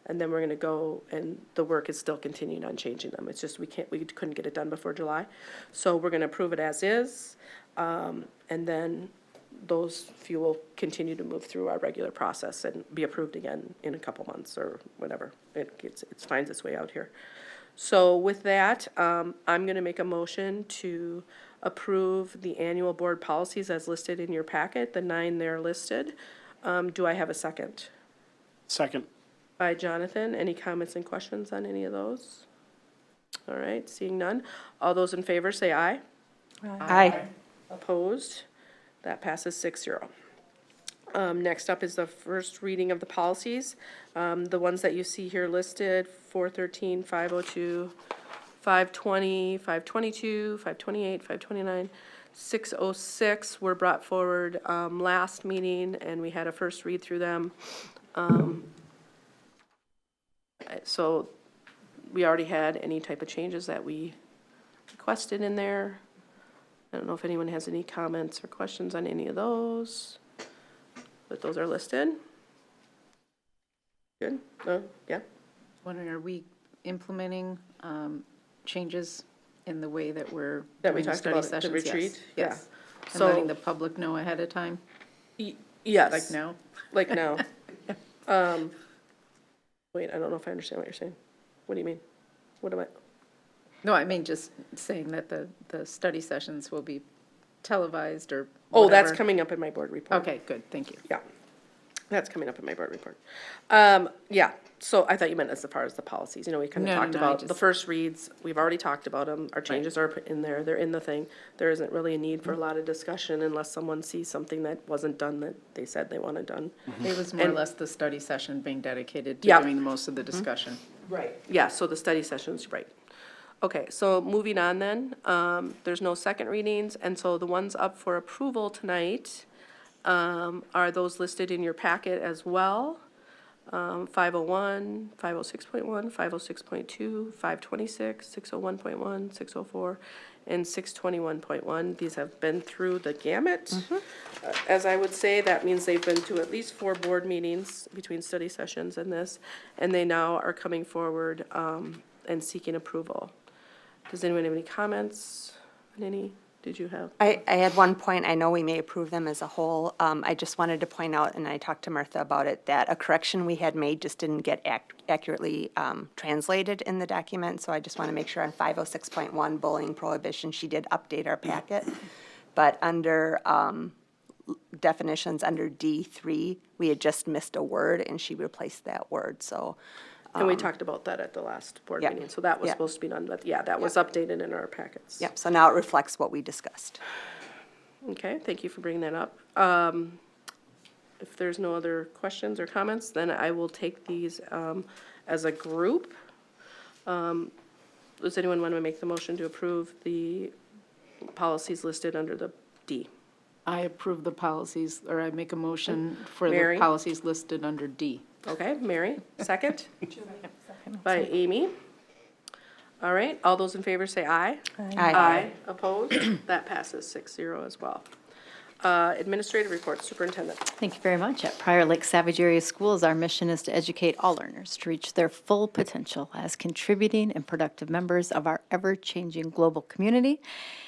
and then we're going to go, and the work is still continuing on changing them. It's just we couldn't get it done before July, so we're going to approve it as is, and then those few will continue to move through our regular process and be approved again in a couple months or whatever. It finds its way out here. So with that, I'm going to make a motion to approve the annual board policies as listed in your packet, the 9 there listed. Do I have a second? Second. By Jonathan. Any comments and questions on any of those? All right, seeing none. All those in favor say aye. Aye. Opposed? That passes 6-0. Next up is the first reading of the policies. The ones that you see here listed, 413, 502, 520, 522, 528, 529, 606 were brought forward last meeting, and we had a first read through them. So we already had any type of changes that we requested in there. I don't know if anyone has any comments or questions on any of those, but those are listed. Good? Yeah? Wondering, are we implementing changes in the way that we're That we doing the talked study about at the sessions? retreat? Yes, Yeah. yes. And So- letting the public know ahead of time, Yes. like now? Like now. Wait, I don't know if I understand what you're saying. What do you mean? What am I? No, I mean, just saying that the study sessions will be televised or Oh, that's whatever. coming up in my board report. Okay, good, thank you. Yeah. That's coming up in my board report. Yeah, so I thought you meant as far as the policies, you know, we kind of No, no, talked no, I about the just- first reads, we've already talked about them, our changes are in there, they're in the thing. There isn't really a need for a lot of discussion unless someone sees something that wasn't done that they said they wanted done. It was more or And- less the study session being dedicated to Yep. doing most of the discussion. Right. Yeah, so the study sessions, right. Okay, so moving on then, there's no second readings, and so the ones up for approval tonight are those listed in your packet as well. 501, 506.1, 506.2, 526, 601.1, 604, and 621.1. These have been through the gamut. As I would say, that means they've been to at least 4 board meetings between study sessions and this, and they now are coming forward and seeking approval. Does anyone have any comments on any? Did you have? I had one point, I know we may approve them as a whole. I just wanted to point out, and I talked to Martha about it, that a correction we had made just didn't get accurately translated in the document. So I just want to make sure on 506.1 bullying prohibition, she did update our packet. But under definitions, under D3, we had just missed a word and she replaced that word, so. And we talked about that at the last board Yep. meeting, so that was Yep. supposed to be done, but yeah, that was updated in our packets. Yep, so now it reflects what we discussed. Okay, thank you for bringing that up. if there's no other questions or comments, then I will take these as a group. Does anyone want to make the motion to approve the policies listed under the D? I approve the policies, or I make a motion for Mary? the policies listed under D. Okay, Mary, second. By Amy. All right, all those in favor say aye. Aye. Opposed? That passes 6-0 as well. Administrative report, Superintendent. Thank you very much. At Prior Lake Savage Area Schools, our mission is to educate all learners to reach their full potential as contributing and productive members of our ever-changing global community.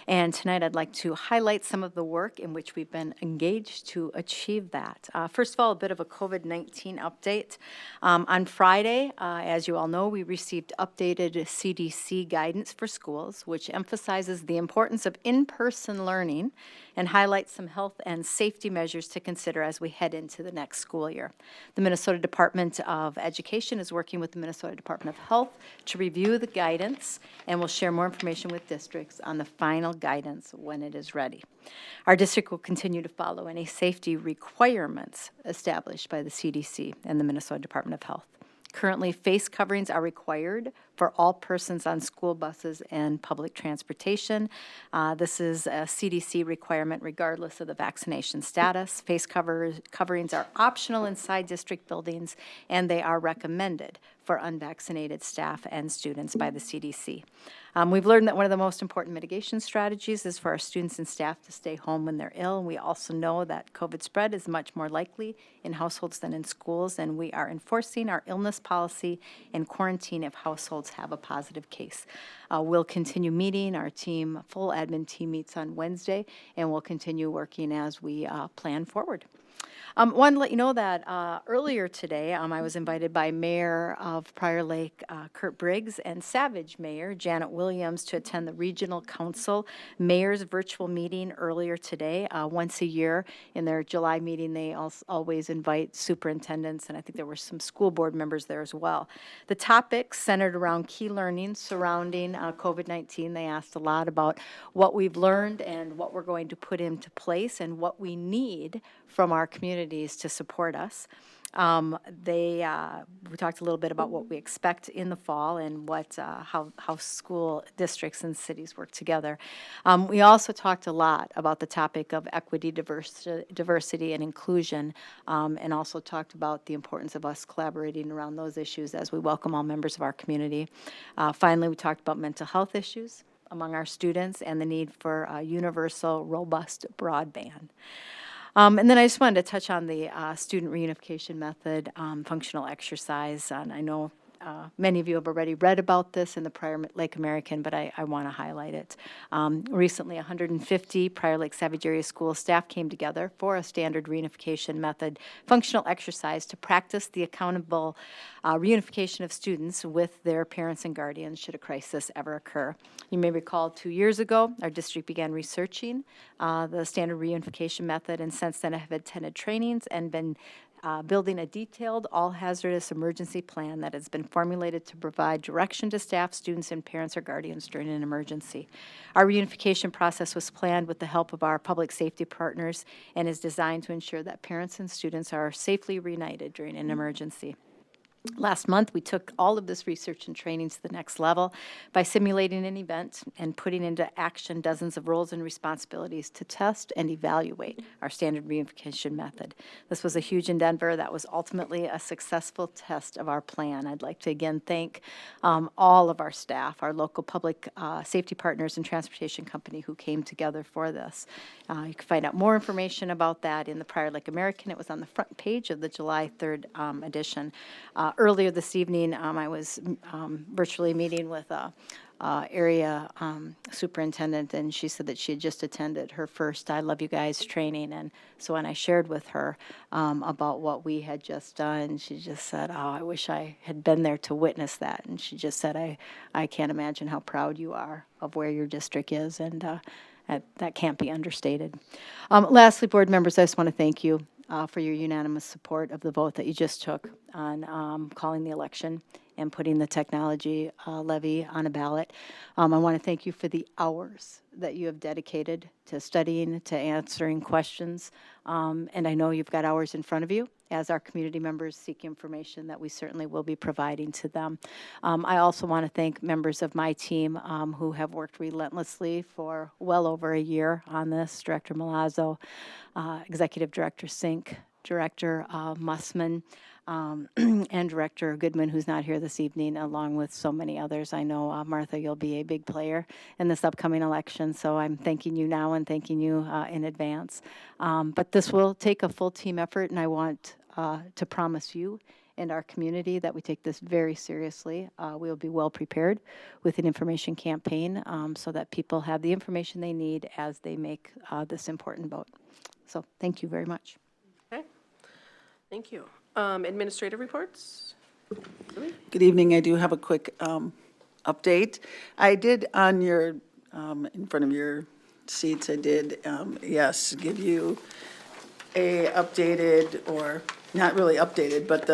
And tonight I'd like to highlight some of the work in which we've been engaged to achieve that. First of all, a bit of a COVID-19 update. On Friday, as you all know, we received updated CDC guidance for schools, which emphasizes the importance of in-person learning and highlights some health and safety measures to consider as we head into the next school year. The Minnesota Department of Education is working with the Minnesota Department of Health to review the guidance, and will share more information with districts on the final guidance when it is ready. Our district will continue to follow any safety requirements established by the CDC and the Minnesota Department of Health. Currently, face coverings are required for all persons on school buses and public transportation. This is a CDC requirement regardless of the vaccination status. Face coverings are optional inside district buildings, and they are recommended for unvaccinated staff and students by the CDC. We've learned that one of the most important mitigation strategies is for our students and staff to stay home when they're ill. And we also know that COVID spread is much more likely in households than in schools, and we are enforcing our illness policy and quarantine if households have a positive case. We'll continue meeting. Our team, full admin team, meets on Wednesday, and we'll continue working as we plan forward. Wanted to let you know that earlier today, I was invited by Mayor of Prior Lake, Kurt Briggs, and Savage Mayor Janet Williams to attend the Regional Council Mayor's virtual meeting earlier today. Once a year in their July meeting, they always invite superintendents, and I think there were some school board members there as well. The topics centered around key learning surrounding COVID-19. They asked a lot about what we've learned and what we're going to put into place and what we need from our communities to support us. We talked a little bit about what we expect in the fall and what how school districts and cities work together. We also talked a lot about the topic of equity, diversity, and inclusion, and also talked about the importance of us collaborating around those issues as we welcome all members of our community. Finally, we talked about mental health issues among our students and the need for universal, robust broadband. And then I just wanted to touch on the student reunification method, functional exercise. And I know many of you have already read about this in the Prior Lake American, but I want to highlight it. Recently, 150 Prior Lake Savage Area School staff came together for a standard reunification method functional exercise to practice the accountable reunification of students with their parents and guardians should a crisis ever occur. You may recall 2 years ago, our district began researching the standard reunification method, and since then I have attended trainings and been building a detailed all-hazardous emergency plan that has been formulated to provide direction to staff, students, and parents or guardians during an emergency. Our reunification process was planned with the help of our public safety partners and is designed to ensure that parents and students are safely reunited during an emergency. Last month, we took all of this research and training to the next level by simulating an event and putting into action dozens of roles and responsibilities to test and evaluate our standard reunification method. This was a huge endeavor that was ultimately a successful test of our plan. I'd like to again thank all of our staff, our local public safety partners and transportation company who came together for this. You can find out more information about that in the Prior Lake American. It was on the front page of the July 3rd edition. Earlier this evening, I was virtually meeting with area superintendent, and she said that she had just attended her first I Love You Guys training. And so when I shared with her about what we had just done, she just said, oh, I wish I had been there to witness that. And she just said, I can't imagine how proud you are of where your district is, and that can't be understated. Lastly, board members, I just want to thank you for your unanimous support of the vote that you just took on calling the election and putting the technology levy on a ballot. I want to thank you for the hours that you have dedicated to studying, to answering questions. And I know you've got hours in front of you as our community members seek information that we certainly will be providing to them. I also want to thank members of my team who have worked relentlessly for well over a year on this. Director Malazzo, Executive Director Sink, Director Mussman, and Director Goodman, who's not here this evening, along with so many others. I know, Martha, you'll be a big player in this upcoming election, so I'm thanking you now and thanking you in advance. But this will take a full team effort, and I want to promise you and our community that we take this very seriously. We'll be well prepared with an information campaign so that people have the information they need as they make this important vote. So thank you very much. Okay, thank you. Administrative reports? Good evening. I do have a quick update. I did on your, in front of your seats, I did, yes, give you a updated, or not really updated, but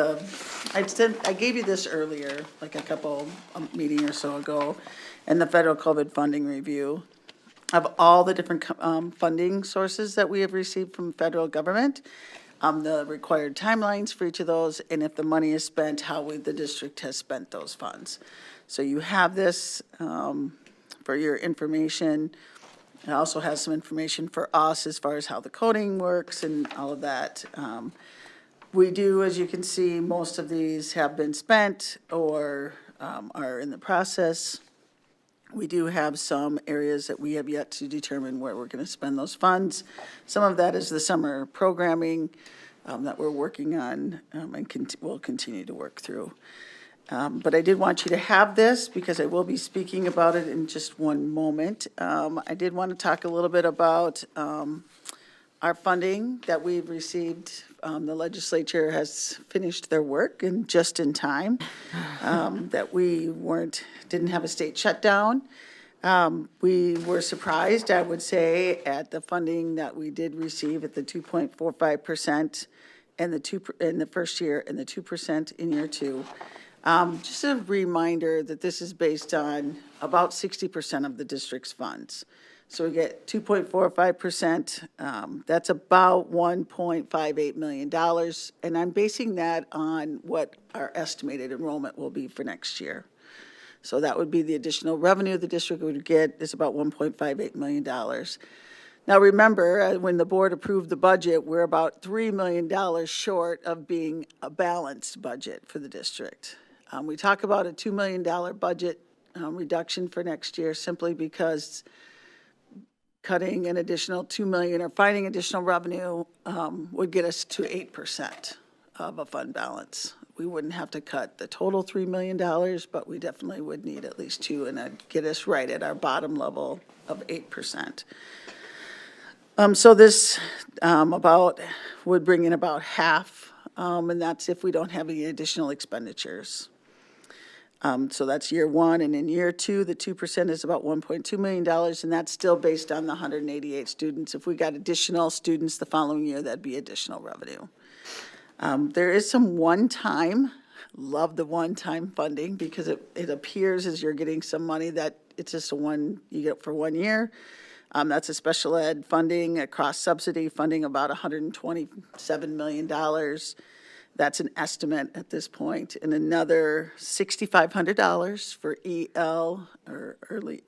I gave you this earlier, like a couple, meeting or so ago, and the federal COVID funding review of all the different funding sources that we have received from federal government, the required timelines for each of those, and if the money is spent, how the district has spent those funds. So you have this for your information. It also has some information for us as far as how the coding works and all of that. We do, as you can see, most of these have been spent or are in the process. We do have some areas that we have yet to determine where we're going to spend those funds. Some of that is the summer programming that we're working on and will continue to work through. But I did want you to have this because I will be speaking about it in just one moment. I did want to talk a little bit about our funding that we've received. The legislature has finished their work and just in time, that we didn't have a state shutdown. We were surprised, I would say, at the funding that we did receive at the 2.45% in the first year and the 2% in year two. Just a reminder that this is based on about 60% of the district's funds. So we get 2.45%. That's about $1.58 million. And I'm basing that on what our estimated enrollment will be for next year. So that would be the additional revenue the district would get is about $1.58 million. Now remember, when the board approved the budget, we're about $3 million short of being a balanced budget for the district. We talk about a $2 million budget reduction for next year simply because cutting an additional $2 million or finding additional revenue would get us to 8% of a fund balance. We wouldn't have to cut the total $3 million, but we definitely would need at least 2, and that'd get us right at our bottom level of 8%. So this would bring in about half, and that's if we don't have any additional expenditures. So that's year one, and in year two, the 2% is about $1.2 million, and that's still based on the 188 students. If we got additional students the following year, that'd be additional revenue. There is some one-time, love the one-time funding, because it appears as you're getting some money that it's just you get for 1 year. That's a special ed funding, a cross-subsidy funding, about $127 million. That's an estimate at this point, and another $6,500 for EL, or early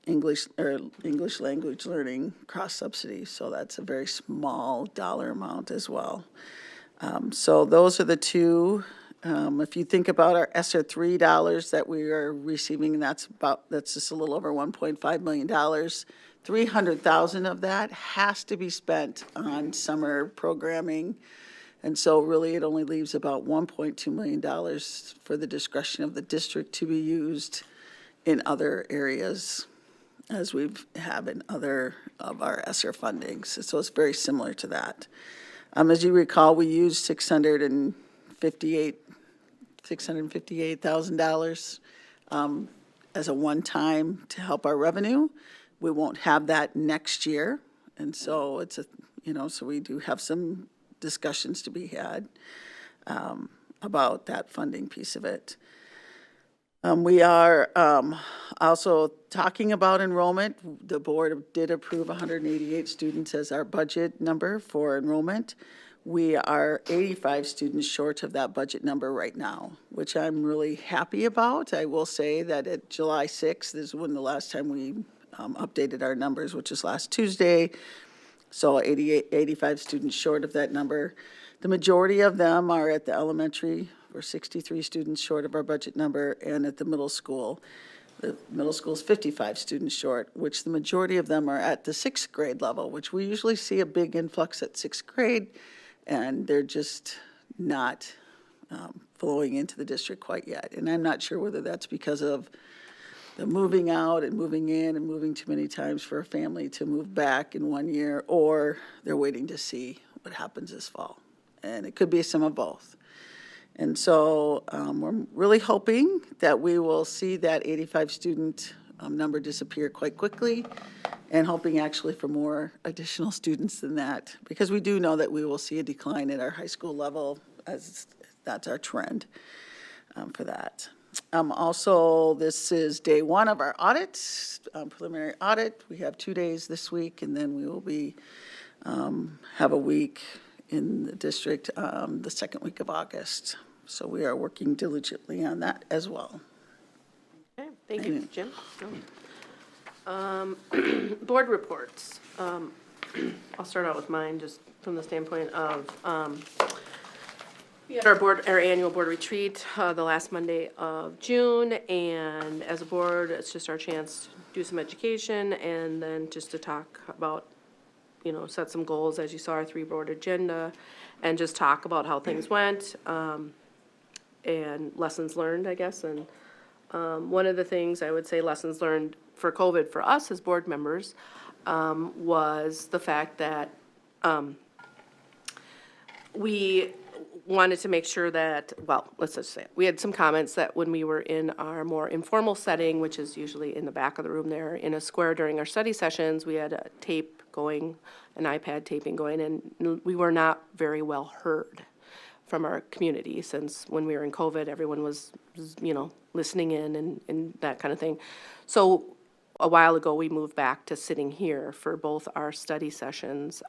English language learning cross-subsidy. So that's a very small dollar amount as well. So those are the two. If you think about our ESSER III dollars that we are receiving, that's just a little over $1.5 million. $300,000 of that has to be spent on summer programming. And so really it only leaves about $1.2 million for the discretion of the district to be used in other areas, as we have in other of our ESSER fundings. So it's very similar to that. As you recall, we used $658,000 as a one-time to help our revenue. We won't have that next year. And so so we do have some discussions to be had. about that funding piece of it. We are also talking about enrollment. The board did approve 188 students as our budget number for enrollment. We are 85 students short of that budget number right now, which I'm really happy about. I will say that at July 6th is when the last time we updated our numbers, which is last Tuesday. So 85 students short of that number. The majority of them are at the elementary. We're 63 students short of our budget number, and at the middle school. The middle school is 55 students short, which the majority of them are at the 6th grade level, which we usually see a big influx at 6th grade, and they're just not flowing into the district quite yet. And I'm not sure whether that's because of the moving out and moving in and moving too many times for a family to move back in 1 year, or they're waiting to see what happens this fall. And it could be some of both. And so we're really hoping that we will see that 85 student number disappear quite quickly, and hoping actually for more additional students than that, because we do know that we will see a decline at our high school level, as that's our trend for that. Also, this is day one of our audit, preliminary audit. We have 2 days this week, and then we will be have a week in the district the second week of August. So we are working diligently on that as well. Okay, thank you, Jim. Board reports. I'll start out with mine, just from the standpoint of, we had our annual board retreat, the last Monday of June, and as a board, it's just our chance to do some education, and then just to talk about, you know, set some goals, as you saw our 3-board agenda, and just talk about how things went, and lessons learned, I guess. And one of the things I would say lessons learned for COVID for us as board members was the fact that we wanted to make sure that, well, let's just say, we had some comments that when we were in our more informal setting, which is usually in the back of the room there in a square during our study sessions, we had a tape going, an iPad taping going, and we were not very well heard from our community, since when we were in COVID, everyone was, you know, listening in and that kind of thing. So a while ago, we moved back to sitting here for both our study sessions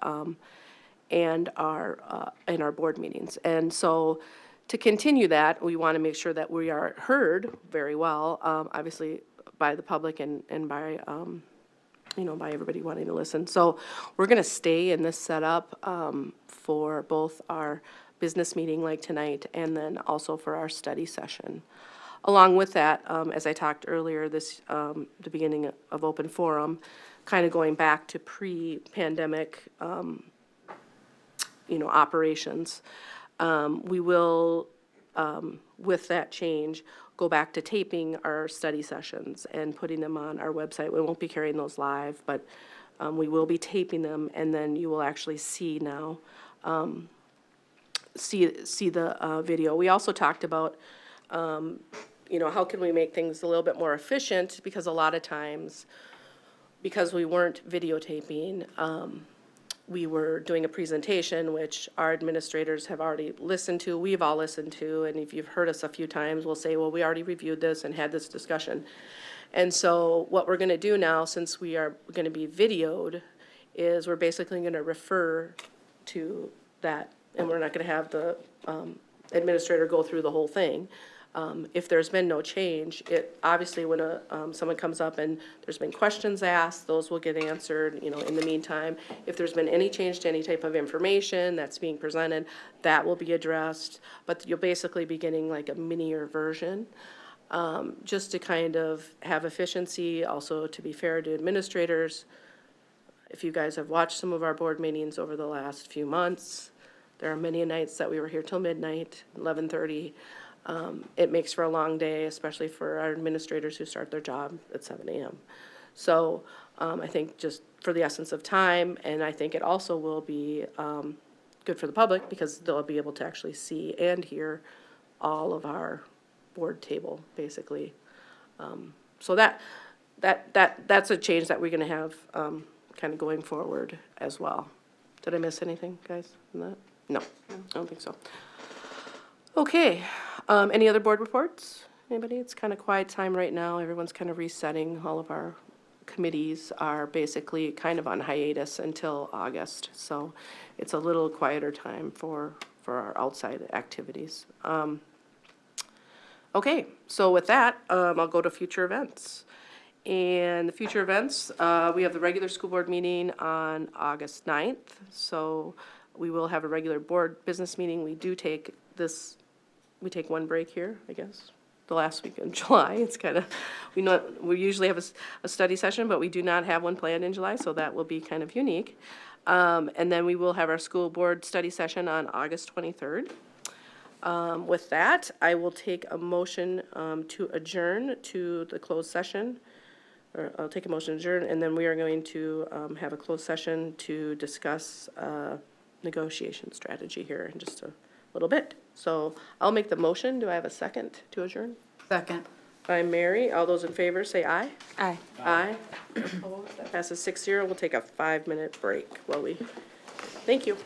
and our board meetings. And so to continue that, we want to make sure that we are heard very well, obviously by the public and by, you know, by everybody wanting to listen. So we're going to stay in this setup for both our business meeting like tonight, and then also for our study session. Along with that, as I talked earlier, the beginning of open forum, kind of going back to pre-pandemic, you know, operations. We will, with that change, go back to taping our study sessions and putting them on our website. We won't be carrying those live, but we will be taping them, and then you will actually see now, see the video. We also talked about, you know, how can we make things a little bit more efficient, because a lot of times, because we weren't videotaping, we were doing a presentation, which our administrators have already listened to, we've all listened to, and if you've heard us a few times, we'll say, well, we already reviewed this and had this discussion. And so what we're gonna do now, since we are gonna be videoed, is we're basically gonna refer to that, and we're not gonna have the administrator go through the whole thing. If there's been no change, it obviously when someone comes up and there's been questions asked, those will get answered, you know, in the meantime. If there's been any change to any type of information that's being presented, that will be addressed. But you'll basically be getting like a minier version, just to kind of have efficiency. Also, to be fair to administrators, if you guys have watched some of our board meetings over the last few months, there are many nights that we were here till midnight, 11:30. It makes for a long day, especially for our administrators who start their job at 7 a.m. So I think just for the essence of time, and I think it also will be good for the public, because they'll be able to actually see and hear all of our board table, basically. So that's a change that we're going to have kind of going forward as well. Did I miss anything, guys, in that? No, I don't think so. Okay, any other board reports? Anybody? It's kind of quiet time right now. Everyone's kind of resetting. All of our committees are basically kind of on hiatus until August. So it's a little quieter time for our outside activities. Okay, so with that, I'll go to future events. And the future events, we have the regular school board meeting on August 9th. So we will have a regular board business meeting. We do take this, we take one break here, I guess, the last week in July. It's kind of, we usually have a study session, but we do not have one planned in July, so that will be kind of unique. And then we will have our school board study session on August 23rd. With that, I will take a motion to adjourn to the closed session. Or I'll take a motion to adjourn, and then we are going to have a closed session to discuss negotiation strategy here in just a little bit. So I'll make the motion. Do I have a second to adjourn? Second. By Mary. All those in favor say aye. Aye. Aye. Opposed? That passes 6-0. We'll take a 5-minute break while we, thank you.